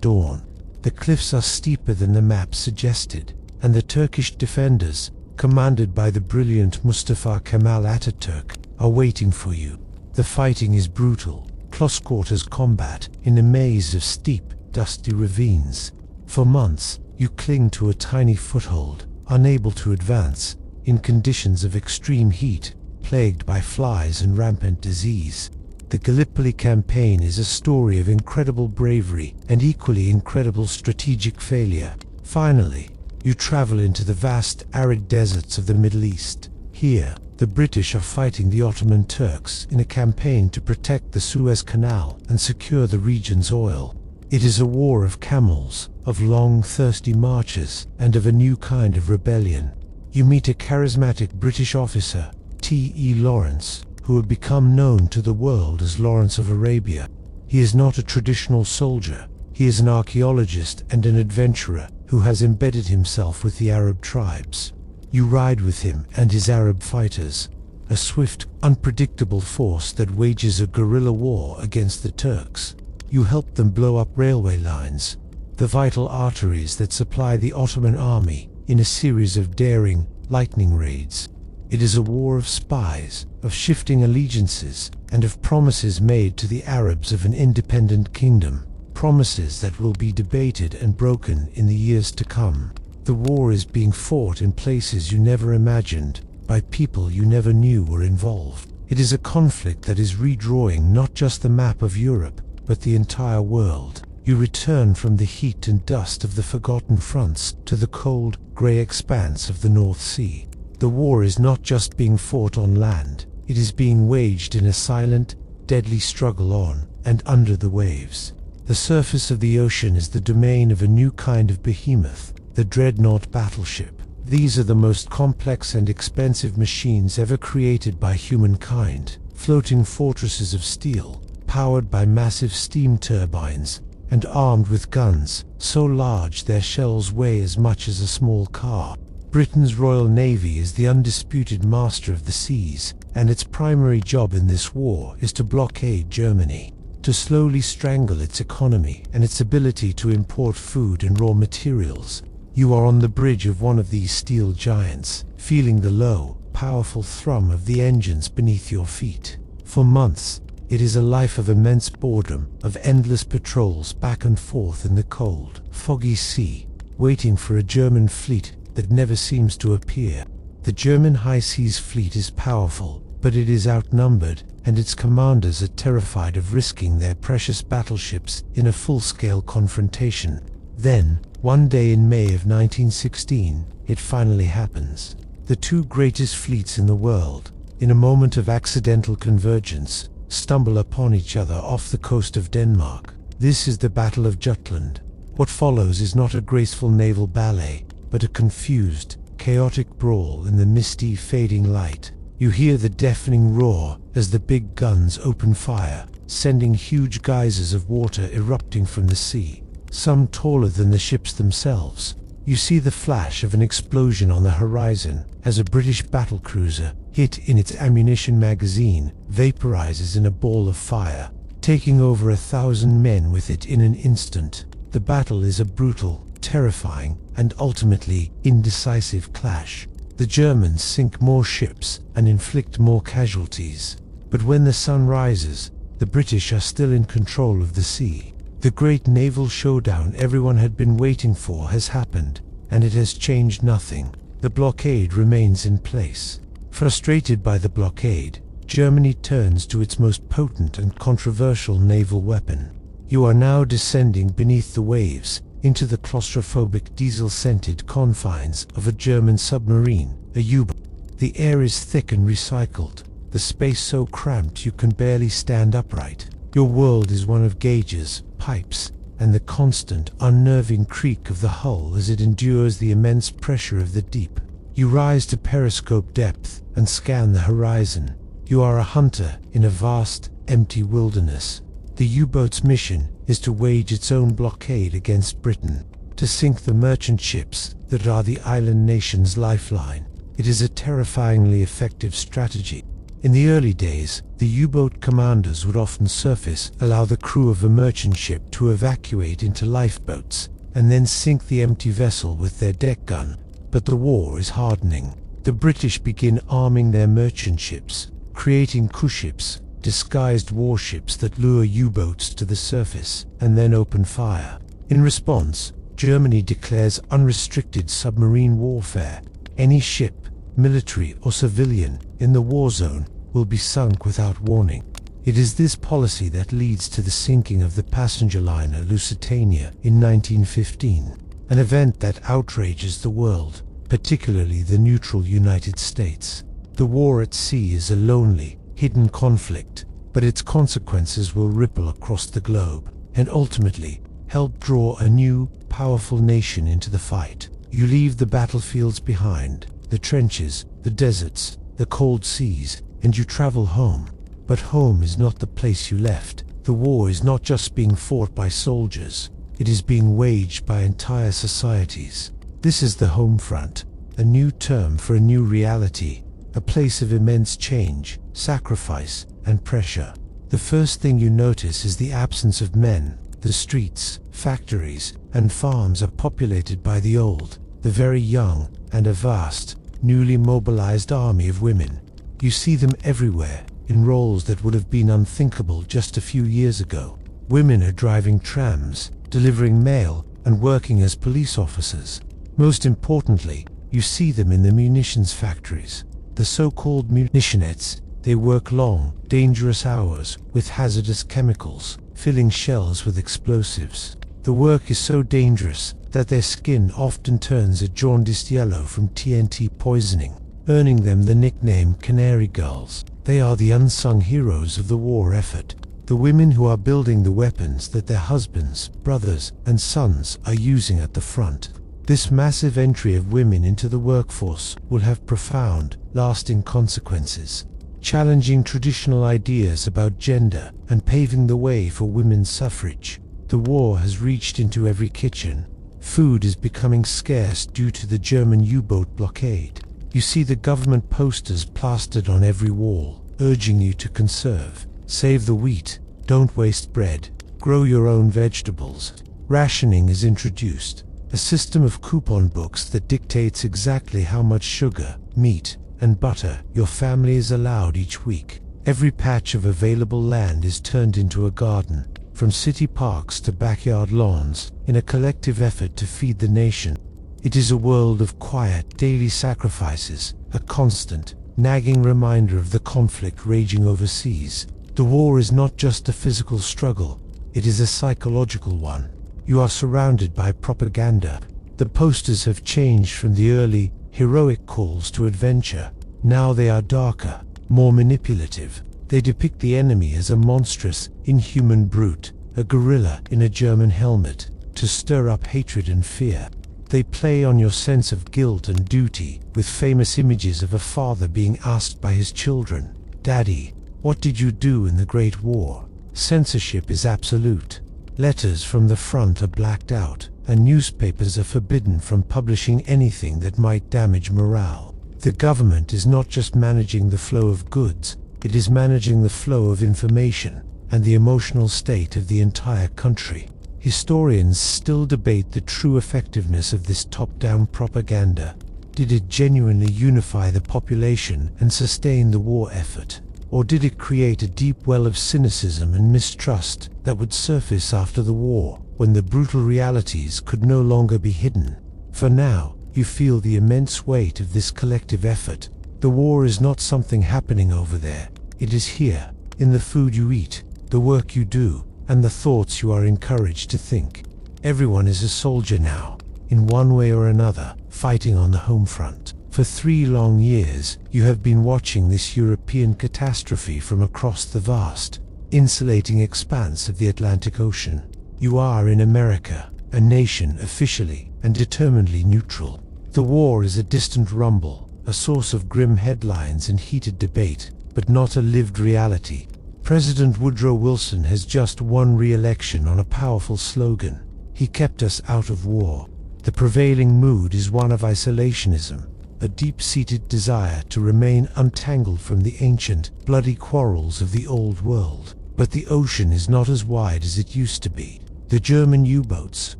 dawn. The cliffs are steeper than the map suggested, and the Turkish defenders, commanded by the brilliant Mustafa Kemal Ataturk, are waiting for you. The fighting is brutal, close-quarters combat in a maze of steep, dusty ravines. For months, you cling to a tiny foothold, unable to advance, in conditions of extreme heat, plagued by flies and rampant disease. The Gallipoli campaign is a story of incredible bravery and equally incredible strategic failure. Finally, you travel into the vast arid deserts of the Middle East. Here, the British are fighting the Ottoman Turks in a campaign to protect the Suez Canal and secure the region's oil. It is a war of camels, of long, thirsty marches, and of a new kind of rebellion. You meet a charismatic British officer, T.E. Lawrence, who would become known to the world as Lawrence of Arabia. He is not a traditional soldier. He is an archaeologist and an adventurer who has embedded himself with the Arab tribes. You ride with him and his Arab fighters, a swift, unpredictable force that wages a guerrilla war against the Turks. You help them blow up railway lines, the vital arteries that supply the Ottoman army, in a series of daring, lightning raids. It is a war of spies, of shifting allegiances, and of promises made to the Arabs of an independent kingdom, promises that will be debated and broken in the years to come. The war is being fought in places you never imagined, by people you never knew were involved. It is a conflict that is redrawing not just the map of Europe, but the entire world. You return from the heat and dust of the forgotten fronts to the cold, grey expanse of the North Sea. The war is not just being fought on land, it is being waged in a silent, deadly struggle on and under the waves. The surface of the ocean is the domain of a new kind of behemoth, the dreadnought battleship. These are the most complex and expensive machines ever created by humankind, floating fortresses of steel, powered by massive steam turbines, and armed with guns so large their shells weigh as much as a small car. Britain's Royal Navy is the undisputed master of the seas, and its primary job in this war is to blockade Germany, to slowly strangle its economy and its ability to import food and raw materials. You are on the bridge of one of these steel giants, feeling the low, powerful thrum of the engines beneath your feet. For months, it is a life of immense boredom, of endless patrols back and forth in the cold, foggy sea, waiting for a German fleet that never seems to appear. The German high seas fleet is powerful, but it is outnumbered, and its commanders are terrified of risking their precious battleships in a full-scale confrontation. Then, one day in May of 1916, it finally happens. The two greatest fleets in the world, in a moment of accidental convergence, stumble upon each other off the coast of Denmark. This is the Battle of Jutland. What follows is not a graceful naval ballet, but a confused, chaotic brawl in the misty, fading light. You hear the deafening roar as the big guns open fire, sending huge geysers of water erupting from the sea, some taller than the ships themselves. You see the flash of an explosion on the horizon as a British battlecruiser, hit in its ammunition magazine, vaporizes in a ball of fire, taking over 1,000 men with it in an instant. The battle is a brutal, terrifying, and ultimately indecisive clash. The Germans sink more ships and inflict more casualties. But when the sun rises, the British are still in control of the sea. The great naval showdown everyone had been waiting for has happened, and it has changed nothing. The blockade remains in place. Frustrated by the blockade, Germany turns to its most potent and controversial naval weapon. You are now descending beneath the waves, into the claustrophobic diesel-scented confines of a German submarine, a U-boat. The air is thick and recycled, the space so cramped you can barely stand upright. Your world is one of gauges, pipes, and the constant, unnerving creak of the hull as it endures the immense pressure of the deep. You rise to periscope depth and scan the horizon. You are a hunter in a vast, empty wilderness. The U-boat's mission is to wage its own blockade against Britain, to sink the merchant ships that are the island nation's lifeline. It is a terrifyingly effective strategy. In the early days, the U-boat commanders would often surface, allow the crew of a merchant ship to evacuate into lifeboats, and then sink the empty vessel with their deck gun. But the war is hardening. The British begin arming their merchant ships, creating coup ships, disguised warships that lure U-boats to the surface and then open fire. In response, Germany declares unrestricted submarine warfare. Any ship, military or civilian, in the war zone will be sunk without warning. It is this policy that leads to the sinking of the passenger liner Lusitania in 1915, an event that outrages the world, particularly the neutral United States. The war at sea is a lonely, hidden conflict, but its consequences will ripple across the globe, and ultimately help draw a new, powerful nation into the fight. You leave the battlefields behind, the trenches, the deserts, the cold seas, and you travel home. But home is not the place you left. The war is not just being fought by soldiers, it is being waged by entire societies. This is the home front, a new term for a new reality, a place of immense change, sacrifice, and pressure. The first thing you notice is the absence of men. The streets, factories, and farms are populated by the old, the very young, and a vast, newly mobilized army of women. You see them everywhere, in roles that would have been unthinkable just a few years ago. Women are driving trams, delivering mail, and working as police officers. Most importantly, you see them in the munitions factories, the so-called munitionettes. They work long, dangerous hours with hazardous chemicals, filling shells with explosives. The work is so dangerous that their skin often turns a jaundiced yellow from TNT poisoning, earning them the nickname Canary Girls. They are the unsung heroes of the war effort, the women who are building the weapons that their husbands, brothers, and sons are using at the front. This massive entry of women into the workforce will have profound, lasting consequences, challenging traditional ideas about gender and paving the way for women's suffrage. The war has reached into every kitchen. Food is becoming scarce due to the German U-boat blockade. You see the government posters plastered on every wall, urging you to conserve. Save the wheat, don't waste bread, grow your own vegetables. Rationing is introduced, a system of coupon books that dictates exactly how much sugar, meat, and butter your family is allowed each week. Every patch of available land is turned into a garden, from city parks to backyard lawns, in a collective effort to feed the nation. It is a world of quiet, daily sacrifices, a constant, nagging reminder of the conflict raging overseas. The war is not just a physical struggle, it is a psychological one. You are surrounded by propaganda. The posters have changed from the early, heroic calls to adventure. Now they are darker, more manipulative. They depict the enemy as a monstrous, inhuman brute, a gorilla in a German helmet, to stir up hatred and fear. They play on your sense of guilt and duty, with famous images of a father being asked by his children, "Daddy, what did you do in the Great War?" Censorship is absolute. Letters from the front are blacked out, and newspapers are forbidden from publishing anything that might damage morale. The government is not just managing the flow of goods, it is managing the flow of information and the emotional state of the entire country. Historians still debate the true effectiveness of this top-down propaganda. Did it genuinely unify the population and sustain the war effort? Or did it create a deep well of cynicism and mistrust that would surface after the war, when the brutal realities could no longer be hidden? For now, you feel the immense weight of this collective effort. The war is not something happening over there. It is here, in the food you eat, the work you do, and the thoughts you are encouraged to think. Everyone is a soldier now, in one way or another, fighting on the home front. For 3 long years, you have been watching this European catastrophe from across the vast, insulating expanse of the Atlantic Ocean. You are in America, a nation officially and determinedly neutral. The war is a distant rumble, a source of grim headlines and heated debate, but not a lived reality. President Woodrow Wilson has just won re-election on a powerful slogan. He kept us out of war. The prevailing mood is one of isolationism, a deep-seated desire to remain untangled from the ancient, bloody quarrels of the old world. But the ocean is not as wide as it used to be. The German U-boats,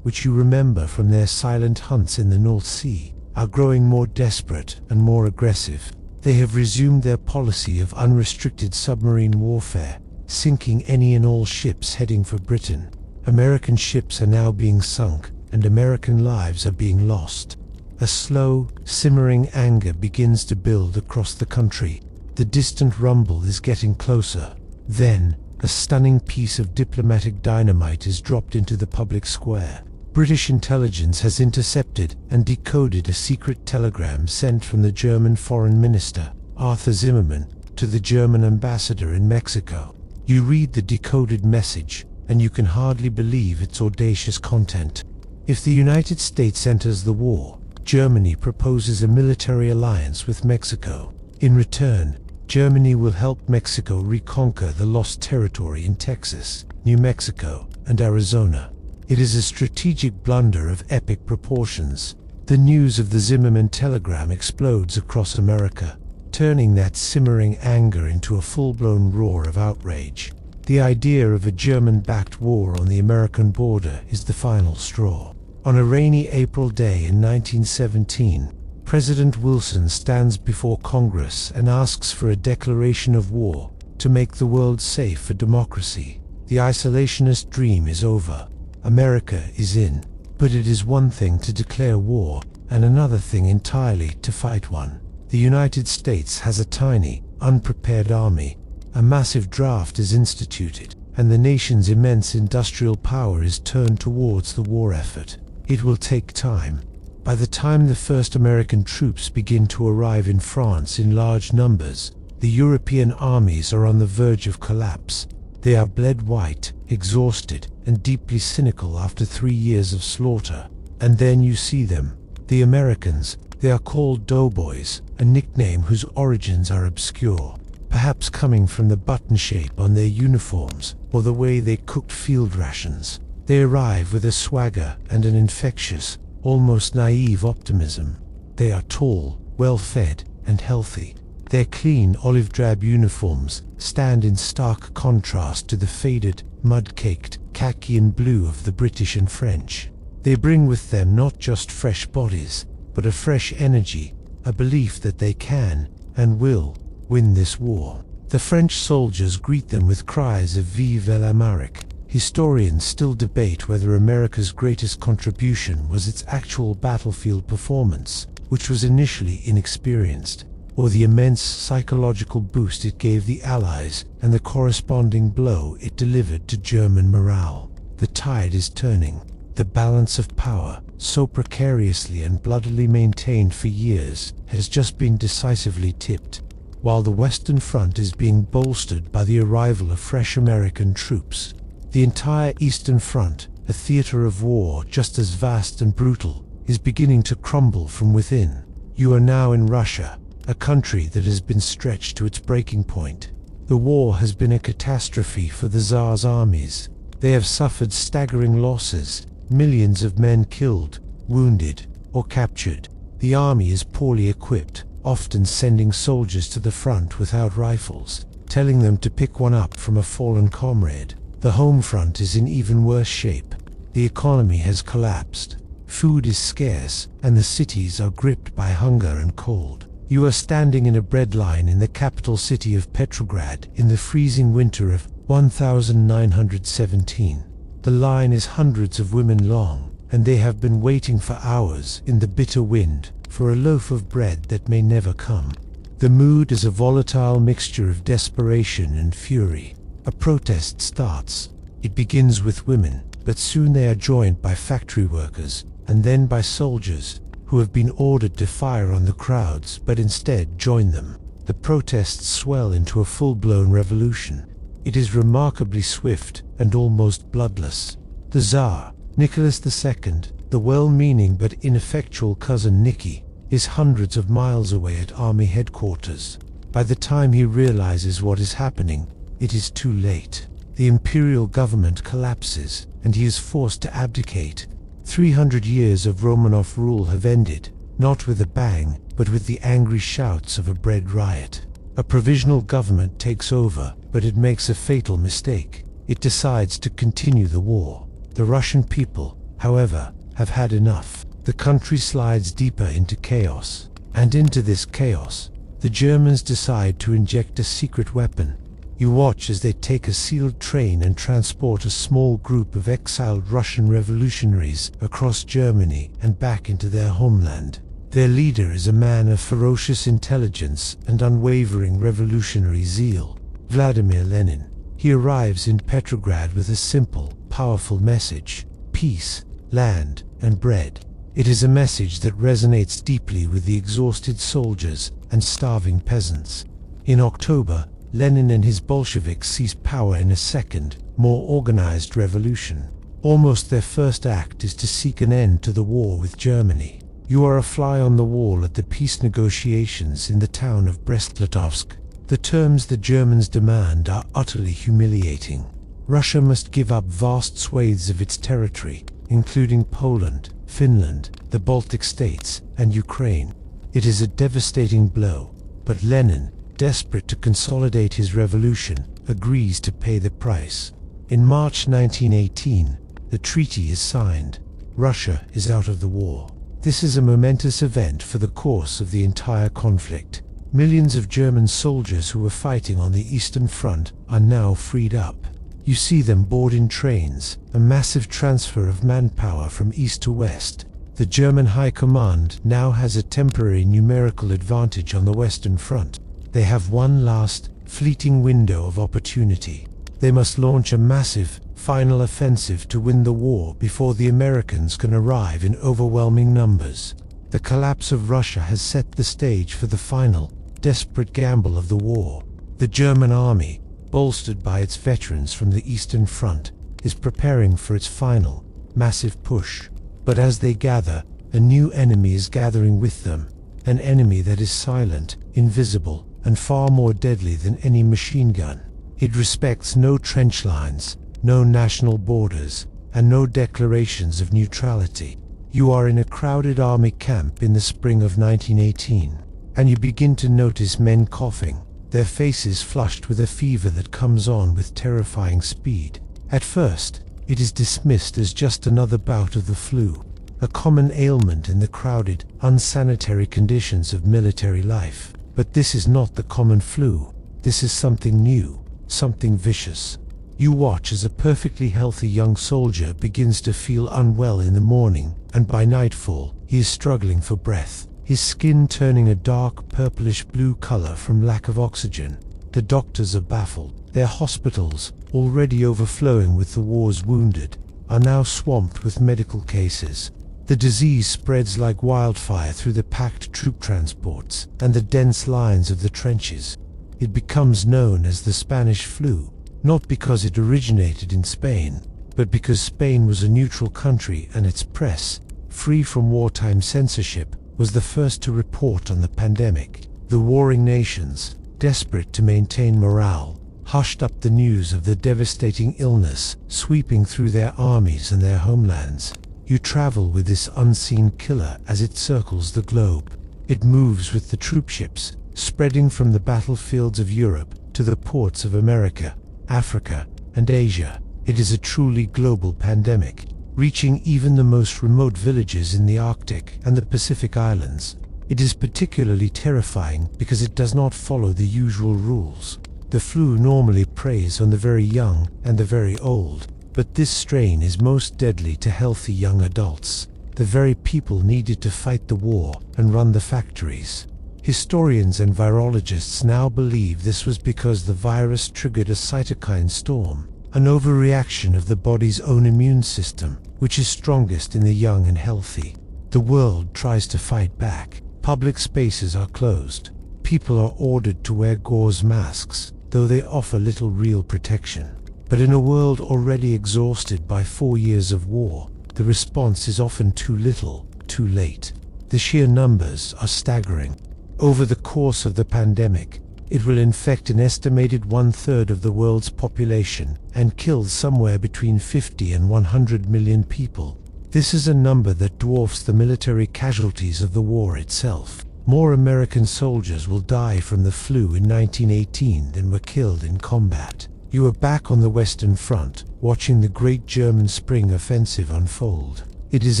which you remember from their silent hunts in the North Sea, are growing more desperate and more aggressive. They have resumed their policy of unrestricted submarine warfare, sinking any and all ships heading for Britain. American ships are now being sunk, and American lives are being lost. A slow, simmering anger begins to build across the country. The distant rumble is getting closer. Then, a stunning piece of diplomatic dynamite is dropped into the public square. British intelligence has intercepted and decoded a secret telegram sent from the German Foreign Minister, Arthur Zimmermann, to the German ambassador in Mexico. You read the decoded message, and you can hardly believe its audacious content. If the United States enters the war, Germany proposes a military alliance with Mexico. In return, Germany will help Mexico reconquer the lost territory in Texas, New Mexico, and Arizona. It is a strategic blunder of epic proportions. The news of the Zimmermann telegram explodes across America, turning that simmering anger into a full-blown roar of outrage. The idea of a German-backed war on the American border is the final straw. On a rainy April day in 1917, President Wilson stands before Congress and asks for a declaration of war to make the world safe for democracy. The isolationist dream is over. America is in. But it is one thing to declare war, and another thing entirely to fight one. The United States has a tiny, unprepared army. A massive draft is instituted, and the nation's immense industrial power is turned towards the war effort. It will take time. By the time the first American troops begin to arrive in France in large numbers, the European armies are on the verge of collapse. They are bled white, exhausted, and deeply cynical after 3 years of slaughter. And then you see them, the Americans. They are called doughboys, a nickname whose origins are obscure, perhaps coming from the button shape on their uniforms or the way they cooked field rations. They arrive with a swagger and an infectious, almost naive optimism. They are tall, well-fed, and healthy. Their clean olive-drab uniforms stand in stark contrast to the faded, mud-caked khaki and blue of the British and French. They bring with them not just fresh bodies, but a fresh energy, a belief that they can, and will, win this war. The French soldiers greet them with cries of Vive l'Amérique. Historians still debate whether America's greatest contribution was its actual battlefield performance, which was initially inexperienced, or the immense psychological boost it gave the Allies and the corresponding blow it delivered to German morale. The tide is turning. The balance of power, so precariously and bloodily maintained for years, has just been decisively tipped. While the Western Front is being bolstered by the arrival of fresh American troops, the entire Eastern Front, a theater of war just as vast and brutal, is beginning to crumble from within. You are now in Russia, a country that has been stretched to its breaking point. The war has been a catastrophe for the Tsar's armies. They have suffered staggering losses, millions of men killed, wounded, or captured. The army is poorly equipped, often sending soldiers to the front without rifles, telling them to pick one up from a fallen comrade. The home front is in even worse shape. The economy has collapsed. Food is scarce, and the cities are gripped by hunger and cold. You are standing in a bread line in the capital city of Petrograd in the freezing winter of 1917. The line is hundreds of women long, and they have been waiting for hours in the bitter wind for a loaf of bread that may never come. The mood is a volatile mixture of desperation and fury. A protest starts. It begins with women, but soon they are joined by factory workers, and then by soldiers, who have been ordered to fire on the crowds but instead join them. The protests swell into a full-blown revolution. It is remarkably swift and almost bloodless. The Tsar, Nicholas II, the well-meaning but ineffectual cousin Nicky, is hundreds of miles away at army headquarters. By the time he realizes what is happening, it is too late. The imperial government collapses, and he is forced to abdicate. 300 years of Romanov rule have ended, not with a bang, but with the angry shouts of a bread riot. A provisional government takes over, but it makes a fatal mistake. It decides to continue the war. The Russian people, however, have had enough. The country slides deeper into chaos, and into this chaos, the Germans decide to inject a secret weapon. You watch as they take a sealed train and transport a small group of exiled Russian revolutionaries across Germany and back into their homeland. Their leader is a man of ferocious intelligence and unwavering revolutionary zeal, Vladimir Lenin. He arrives in Petrograd with a simple, powerful message: peace, land, and bread. It is a message that resonates deeply with the exhausted soldiers and starving peasants. In October, Lenin and his Bolsheviks seize power in a second, more organized revolution. Almost their first act is to seek an end to the war with Germany. You are a fly on the wall at the peace negotiations in the town of Brest-Litovsk. The terms the Germans demand are utterly humiliating. Russia must give up vast swathes of its territory, including Poland, Finland, the Baltic states, and Ukraine. It is a devastating blow, but Lenin, desperate to consolidate his revolution, agrees to pay the price. In March 1918, the treaty is signed. Russia is out of the war. This is a momentous event for the course of the entire conflict. Millions of German soldiers who were fighting on the Eastern Front are now freed up. You see them board in trains, a massive transfer of manpower from east to west. The German High Command now has a temporary numerical advantage on the Western Front. They have one last, fleeting window of opportunity. They must launch a massive, final offensive to win the war before the Americans can arrive in overwhelming numbers. The collapse of Russia has set the stage for the final, desperate gamble of the war. The German army, bolstered by its veterans from the Eastern Front, is preparing for its final, massive push. But as they gather, a new enemy is gathering with them, an enemy that is silent, invisible, and far more deadly than any machine gun. It respects no trench lines, no national borders, and no declarations of neutrality. You are in a crowded army camp in the spring of 1918, and you begin to notice men coughing, their faces flushed with a fever that comes on with terrifying speed. At first, it is dismissed as just another bout of the flu, a common ailment in the crowded, unsanitary conditions of military life. But this is not the common flu. This is something new, something vicious. You watch as a perfectly healthy young soldier begins to feel unwell in the morning, and by nightfall, he is struggling for breath, his skin turning a dark purplish-blue color from lack of oxygen. The doctors are baffled. Their hospitals, already overflowing with the war's wounded, are now swamped with medical cases. The disease spreads like wildfire through the packed troop transports and the dense lines of the trenches. It becomes known as the Spanish flu, not because it originated in Spain, but because Spain was a neutral country and its press, free from wartime censorship, was the first to report on the pandemic. The warring nations, desperate to maintain morale, hushed up the news of the devastating illness sweeping through their armies and their homelands. You travel with this unseen killer as it circles the globe. It moves with the troopships, spreading from the battlefields of Europe to the ports of America, Africa, and Asia. It is a truly global pandemic. reaching even the most remote villages in the Arctic and the Pacific Islands. It is particularly terrifying because it does not follow the usual rules. The flu normally preys on the very young and the very old, but this strain is most deadly to healthy young adults, the very people needed to fight the war and run the factories. Historians and virologists now believe this was because the virus triggered a cytokine storm, an overreaction of the body's own immune system, which is strongest in the young and healthy. The world tries to fight back. Public spaces are closed. People are ordered to wear gauze masks, though they offer little real protection. But in a world already exhausted by 4 years of war, the response is often too little, too late. The sheer numbers are staggering. Over the course of the pandemic, it will infect an estimated 1/3 of the world's population and kill somewhere between 50 and 100 million people. This is a number that dwarfs the military casualties of the war itself. More American soldiers will die from the flu in 1918 than were killed in combat. You are back on the Western Front, watching the Great German Spring Offensive unfold. It is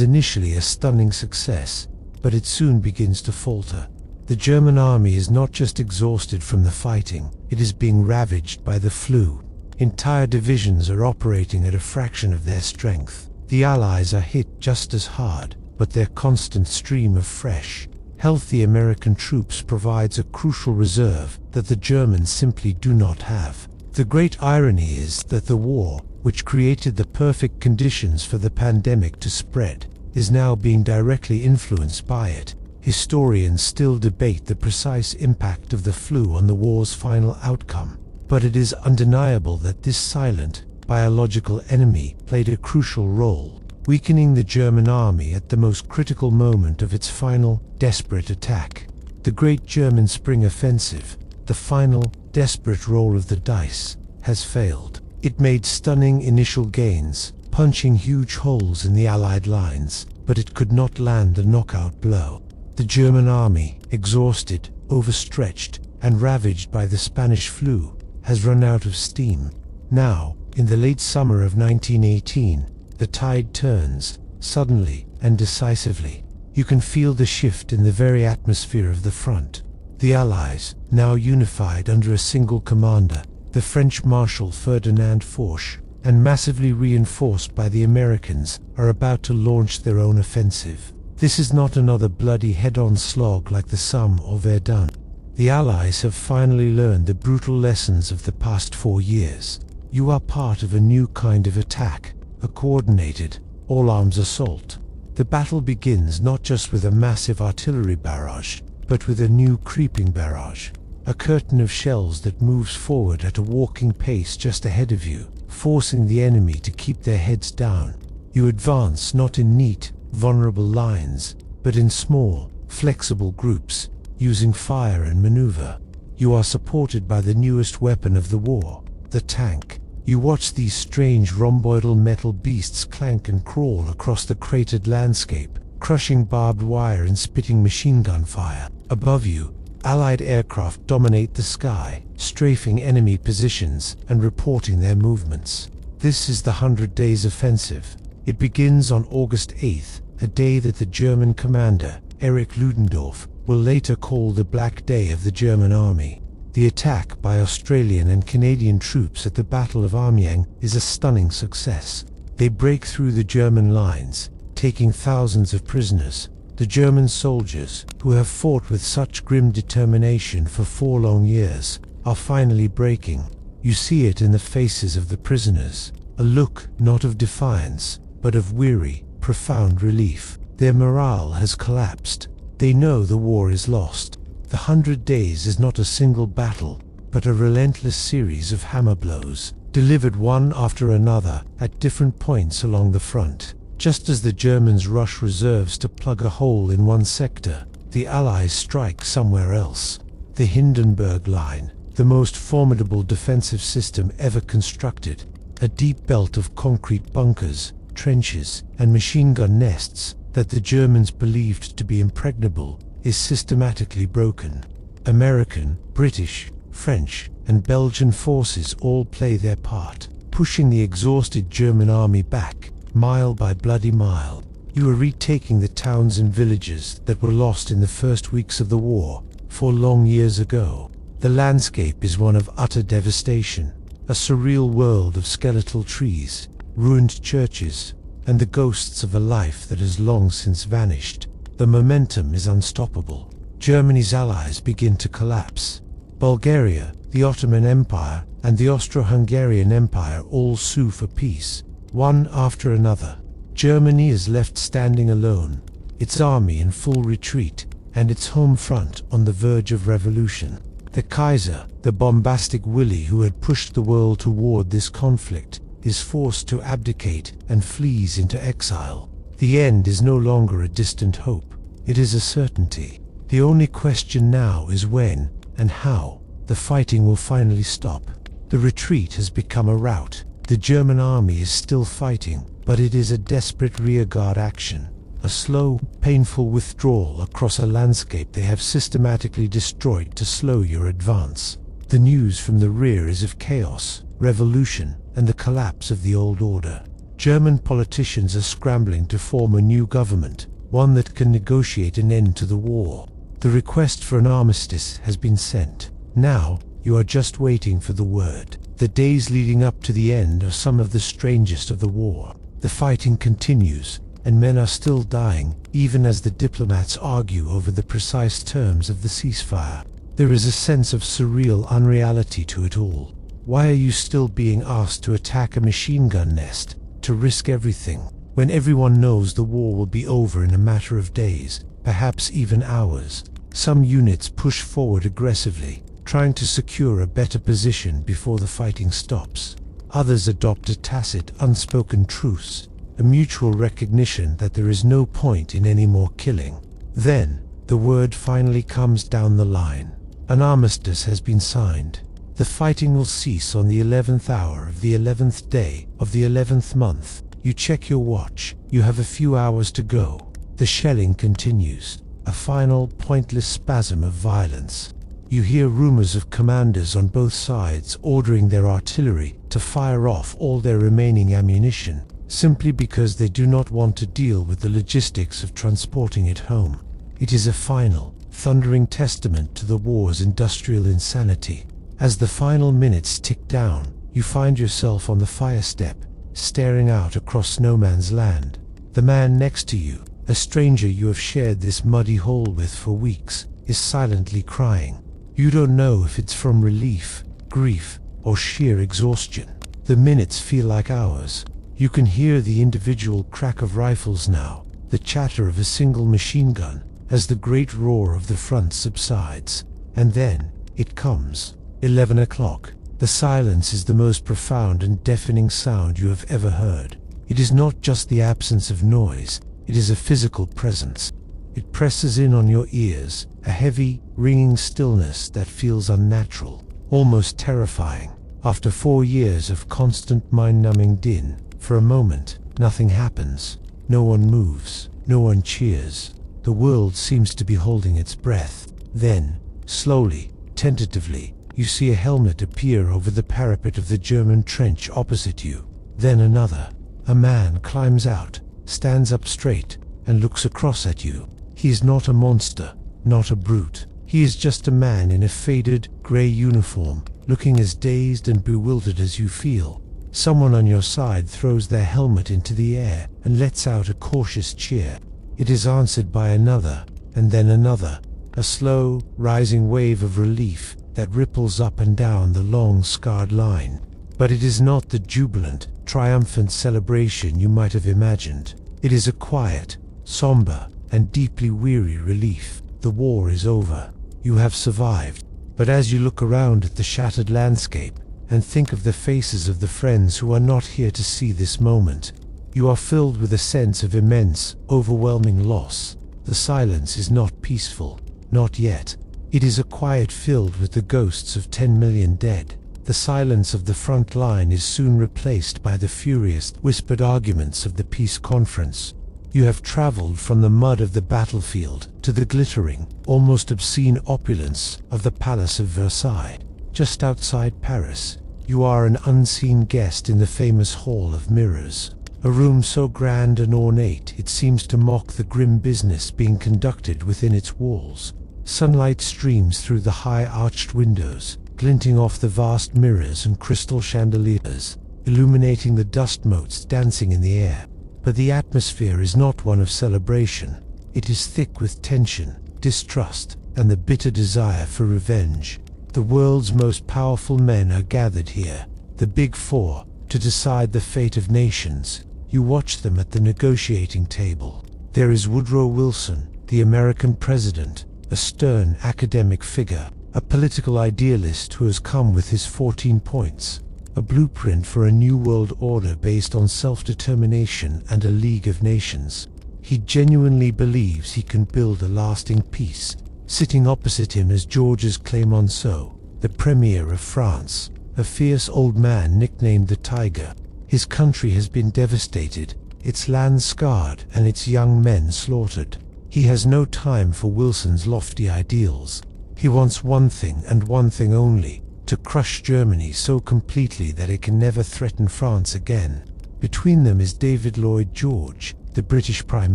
initially a stunning success, but it soon begins to falter. The German army is not just exhausted from the fighting, it is being ravaged by the flu. Entire divisions are operating at a fraction of their strength. The Allies are hit just as hard, but their constant stream of fresh, healthy American troops provides a crucial reserve that the Germans simply do not have. The great irony is that the war, which created the perfect conditions for the pandemic to spread, is now being directly influenced by it. Historians still debate the precise impact of the flu on the war's final outcome, but it is undeniable that this silent, biological enemy played a crucial role, weakening the German army at the most critical moment of its final, desperate attack. The Great German Spring Offensive, the final, desperate roll of the dice, has failed. It made stunning initial gains, punching huge holes in the Allied lines, but it could not land a knockout blow. The German army, exhausted, overstretched, and ravaged by the Spanish flu, has run out of steam. Now, in the late summer of 1918, the tide turns, suddenly and decisively. You can feel the shift in the very atmosphere of the front. The Allies, now unified under a single commander, the French Marshal Ferdinand Foch, and massively reinforced by the Americans, are about to launch their own offensive. This is not another bloody head-on slog like the Somme or Verdun. The Allies have finally learned the brutal lessons of the past 4 years. You are part of a new kind of attack, a coordinated, all-arms assault. The battle begins not just with a massive artillery barrage, but with a new creeping barrage. A curtain of shells that moves forward at a walking pace just ahead of you, forcing the enemy to keep their heads down. You advance not in neat, vulnerable lines, but in small, flexible groups, using fire and maneuver. You are supported by the newest weapon of the war, the tank. You watch these strange rhomboidal metal beasts clank and crawl across the cratered landscape, crushing barbed wire and spitting machine gun fire. Above you, Allied aircraft dominate the sky, strafing enemy positions and reporting their movements. This is the 100 Days Offensive. It begins on August 8th, a day that the German commander, Erich Ludendorff, will later call the Black Day of the German Army. The attack by Australian and Canadian troops at the Battle of Amiens is a stunning success. They break through the German lines, taking thousands of prisoners. The German soldiers, who have fought with such grim determination for 4 long years, are finally breaking. You see it in the faces of the prisoners, a look not of defiance, but of weary, profound relief. Their morale has collapsed. They know the war is lost. The 100 Days is not a single battle, but a relentless series of hammer blows, delivered one after another at different points along the front. Just as the Germans rush reserves to plug a hole in one sector, the Allies strike somewhere else. The Hindenburg Line, the most formidable defensive system ever constructed, a deep belt of concrete bunkers, trenches, and machine gun nests that the Germans believed to be impregnable, is systematically broken. American, British, French, and Belgian forces all play their part, pushing the exhausted German army back. mile by bloody mile. You are retaking the towns and villages that were lost in the first weeks of the war, 4 long years ago. The landscape is one of utter devastation, a surreal world of skeletal trees, ruined churches, and the ghosts of a life that has long since vanished. The momentum is unstoppable. Germany's allies begin to collapse. Bulgaria, the Ottoman Empire, and the Austro-Hungarian Empire all sue for peace, one after another. Germany is left standing alone, its army in full retreat, and its home front on the verge of revolution. The Kaiser, the bombastic Willy who had pushed the world toward this conflict, is forced to abdicate and flees into exile. The end is no longer a distant hope, it is a certainty. The only question now is when, and how, the fighting will finally stop. The retreat has become a rout. The German army is still fighting, but it is a desperate rearguard action, a slow, painful withdrawal across a landscape they have systematically destroyed to slow your advance. The news from the rear is of chaos, revolution, and the collapse of the old order. German politicians are scrambling to form a new government, one that can negotiate an end to the war. The request for an armistice has been sent. Now, you are just waiting for the word. The days leading up to the end are some of the strangest of the war. The fighting continues, and men are still dying, even as the diplomats argue over the precise terms of the ceasefire. There is a sense of surreal unreality to it all. Why are you still being asked to attack a machine gun nest, to risk everything, when everyone knows the war will be over in a matter of days, perhaps even hours? Some units push forward aggressively, trying to secure a better position before the fighting stops. Others adopt a tacit, unspoken truce, a mutual recognition that there is no point in any more killing. Then, the word finally comes down the line. An armistice has been signed. The fighting will cease on the 11th hour of the 11th day of the 11th month. You check your watch. You have a few hours to go. The shelling continues, a final, pointless spasm of violence. You hear rumors of commanders on both sides ordering their artillery to fire off all their remaining ammunition, simply because they do not want to deal with the logistics of transporting it home. It is a final, thundering testament to the war's industrial insanity. As the final minutes tick down, you find yourself on the fire step, staring out across no man's land. The man next to you, a stranger you have shared this muddy hole with for weeks, is silently crying. You don't know if it's from relief, grief, or sheer exhaustion. The minutes feel like hours. You can hear the individual crack of rifles now, the chatter of a single machine gun, as the great roar of the front subsides. And then, it comes. 11 o'clock. The silence is the most profound and deafening sound you have ever heard. It is not just the absence of noise, it is a physical presence. It presses in on your ears, a heavy, ringing stillness that feels unnatural, almost terrifying. After 4 years of constant mind-numbing din, for a moment, nothing happens. No one moves, no one cheers. The world seems to be holding its breath. Then, slowly, tentatively, you see a helmet appear over the parapet of the German trench opposite you. Then another. A man climbs out, stands up straight, and looks across at you. He is not a monster, not a brute. He is just a man in a faded, grey uniform, looking as dazed and bewildered as you feel. Someone on your side throws their helmet into the air and lets out a cautious cheer. It is answered by another, and then another, a slow, rising wave of relief that ripples up and down the long, scarred line. But it is not the jubilant, triumphant celebration you might have imagined. It is a quiet, somber, and deeply weary relief. The war is over. You have survived. But as you look around at the shattered landscape and think of the faces of the friends who are not here to see this moment, you are filled with a sense of immense, overwhelming loss. The silence is not peaceful, not yet. It is a quiet filled with the ghosts of 10 million dead. The silence of the front line is soon replaced by the furious, whispered arguments of the peace conference. You have traveled from the mud of the battlefield to the glittering, almost obscene opulence of the Palace of Versailles. Just outside Paris, you are an unseen guest in the famous Hall of Mirrors. A room so grand and ornate it seems to mock the grim business being conducted within its walls. Sunlight streams through the high arched windows, glinting off the vast mirrors and crystal chandeliers, illuminating the dust motes dancing in the air. But the atmosphere is not one of celebration. It is thick with tension, distrust, and the bitter desire for revenge. The world's most powerful men are gathered here, the Big Four, to decide the fate of nations. You watch them at the negotiating table. There is Woodrow Wilson, the American president, a stern academic figure, a political idealist who has come with his 14 points, a blueprint for a new world order based on self-determination and a League of Nations. He genuinely believes he can build a lasting peace. Sitting opposite him is Georges Clemenceau, the Premier of France, a fierce old man nicknamed the Tiger. His country has been devastated, its land scarred and its young men slaughtered. He has no time for Wilson's lofty ideals. He wants one thing and one thing only, to crush Germany so completely that it can never threaten France again. Between them is David Lloyd George, the British Prime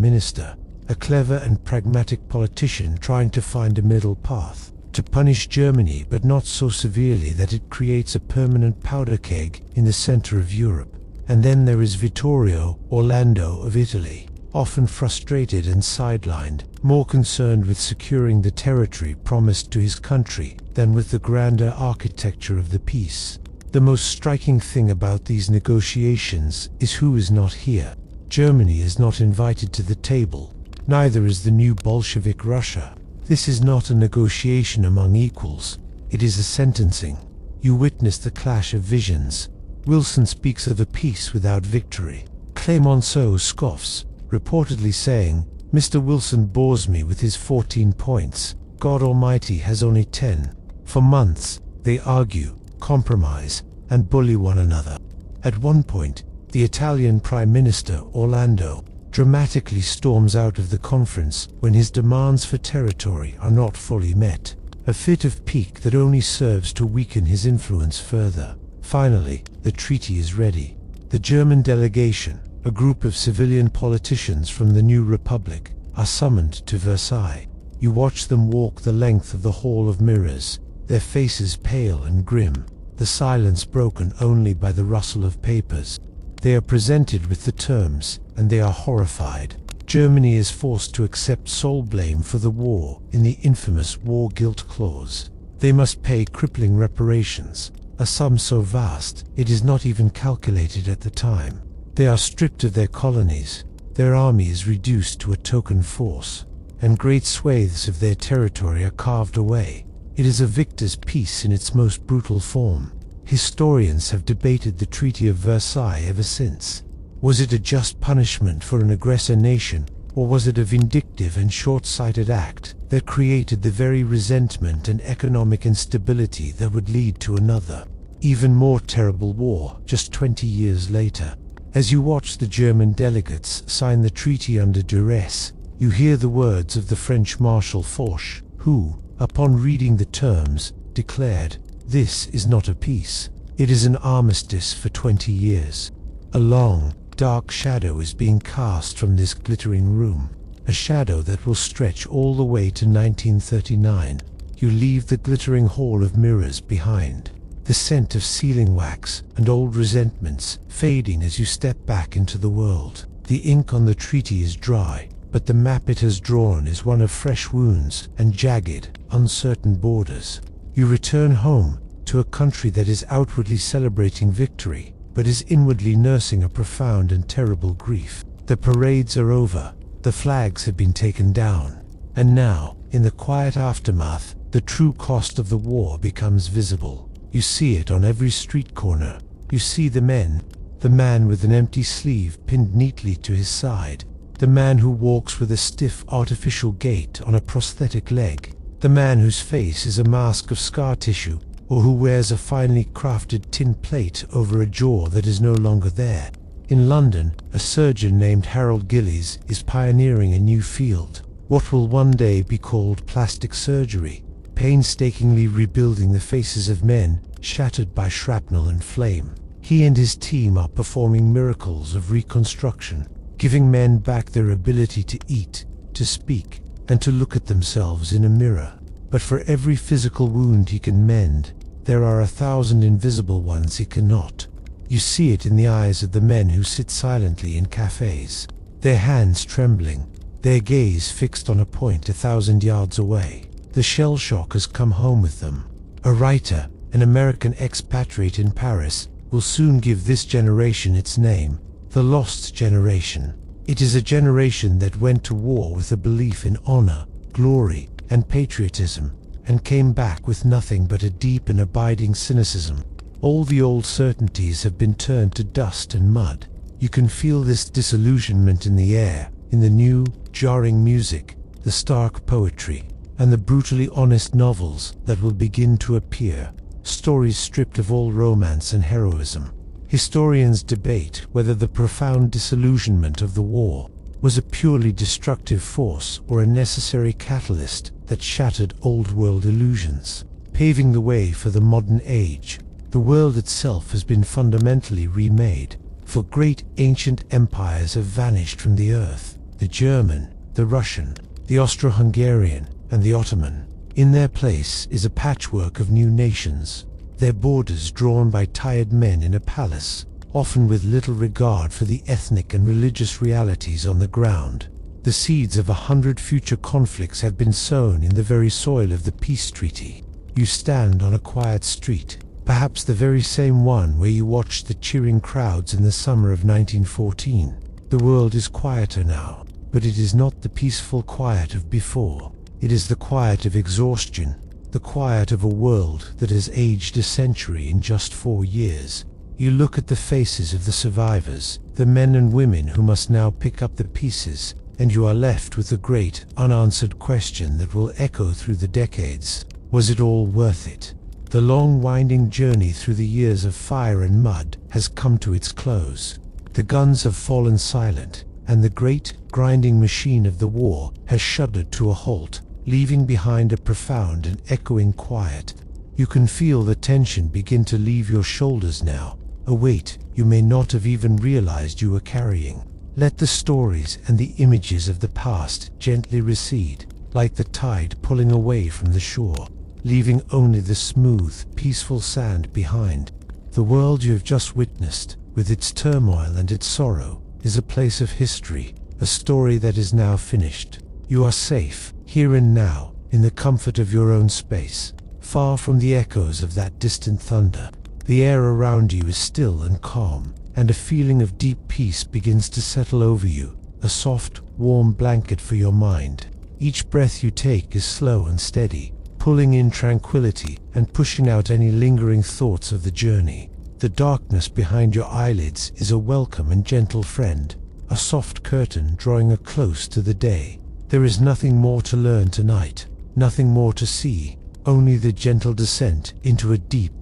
Minister, a clever and pragmatic politician trying to find a middle path, to punish Germany but not so severely that it creates a permanent powder keg in the center of Europe. And then there is Vittorio Orlando of Italy, often frustrated and sidelined, more concerned with securing the territory promised to his country than with the grander architecture of the peace. The most striking thing about these negotiations is who is not here. Germany is not invited to the table. Neither is the new Bolshevik Russia. This is not a negotiation among equals. It is a sentencing. You witness the clash of visions. Wilson speaks of a peace without victory. Clemenceau scoffs, reportedly saying, "Mr. Wilson bores me with his 14 points. God Almighty has only 10. For months, they argue, compromise, and bully one another. At one point, the Italian Prime Minister, Orlando, dramatically storms out of the conference when his demands for territory are not fully met, a fit of pique that only serves to weaken his influence further. Finally, the treaty is ready. The German delegation, a group of civilian politicians from the new republic, are summoned to Versailles. You watch them walk the length of the Hall of Mirrors, their faces pale and grim, the silence broken only by the rustle of papers. They are presented with the terms, and they are horrified. Germany is forced to accept sole blame for the war in the infamous war guilt clause. They must pay crippling reparations, a sum so vast it is not even calculated at the time. They are stripped of their colonies, their army is reduced to a token force, and great swathes of their territory are carved away. It is a victor's peace in its most brutal form. Historians have debated the Treaty of Versailles ever since. Was it a just punishment for an aggressor nation, or was it a vindictive and short-sighted act that created the very resentment and economic instability that would lead to another, even more terrible war just 20 years later? As you watch the German delegates sign the treaty under duress, you hear the words of the French Marshal Foch, who, upon reading the terms, declared, "This is not a peace. It is an armistice for 20 years. A long, dark shadow is being cast from this glittering room, a shadow that will stretch all the way to 1939. You leave the glittering hall of mirrors behind, the scent of sealing wax and old resentments fading as you step back into the world. The ink on the treaty is dry, but the map it has drawn is one of fresh wounds and jagged, uncertain borders. You return home, to a country that is outwardly celebrating victory, but is inwardly nursing a profound and terrible grief. The parades are over, the flags have been taken down, and now, in the quiet aftermath, the true cost of the war becomes visible. You see it on every street corner. You see the man with an empty sleeve pinned neatly to his side, the man who walks with a stiff artificial gait on a prosthetic leg, the man whose face is a mask of scar tissue, or who wears a finely crafted tin plate over a jaw that is no longer there. In London, a surgeon named Harold Gillies is pioneering a new field, what will one day be called plastic surgery, painstakingly rebuilding the faces of men shattered by shrapnel and flame. He and his team are performing miracles of reconstruction, giving men back their ability to eat, to speak, and to look at themselves in a mirror. But for every physical wound he can mend, there are 1,000 invisible ones he cannot. You see it in the eyes of the men who sit silently in cafes, their hands trembling, their gaze fixed on a point 1,000 yards away. The shell shock has come home with them. A writer, an American expatriate in Paris, will soon give this generation its name, the Lost Generation. It is a generation that went to war with a belief in honor, glory, and patriotism, and came back with nothing but a deep and abiding cynicism. All the old certainties have been turned to dust and mud. You can feel this disillusionment in the air, in the new, jarring music, the stark poetry, and the brutally honest novels that will begin to appear, stories stripped of all romance and heroism. Historians debate whether the profound disillusionment of the war was a purely destructive force or a necessary catalyst that shattered old-world illusions, paving the way for the modern age. The world itself has been fundamentally remade, for great ancient empires have vanished from the earth: the German, the Russian, the Austro-Hungarian, and the Ottoman. In their place is a patchwork of new nations, their borders drawn by tired men in a palace, often with little regard for the ethnic and religious realities on the ground. The seeds of 100 future conflicts have been sown in the very soil of the peace treaty. You stand on a quiet street, perhaps the very same one where you watched the cheering crowds in the summer of 1914. The world is quieter now, but it is not the peaceful quiet of before. It is the quiet of exhaustion, the quiet of a world that has aged a century in just 4 years. You look at the faces of the survivors, the men and women who must now pick up the pieces, and you are left with the great, unanswered question that will echo through the decades. Was it all worth it? The long, winding journey through the years of fire and mud has come to its close. The guns have fallen silent, and the great, grinding machine of the war has shuddered to a halt, leaving behind a profound and echoing quiet. You can feel the tension begin to leave your shoulders now, a weight you may not have even realized you were carrying. Let the stories and the images of the past gently recede, like the tide pulling away from the shore, leaving only the smooth, peaceful sand behind. The world you have just witnessed, with its turmoil and its sorrow, is a place of history, a story that is now finished. You are safe, here and now, in the comfort of your own space, far from the echoes of that distant thunder. The air around you is still and calm, and a feeling of deep peace begins to settle over you, a soft, warm blanket for your mind. Each breath you take is slow and steady, pulling in tranquility and pushing out any lingering thoughts of the journey. The darkness behind your eyelids is a welcome and gentle friend, a soft curtain drawing a close to the day. There is nothing more to learn tonight, nothing more to see, only the gentle descent into a deep,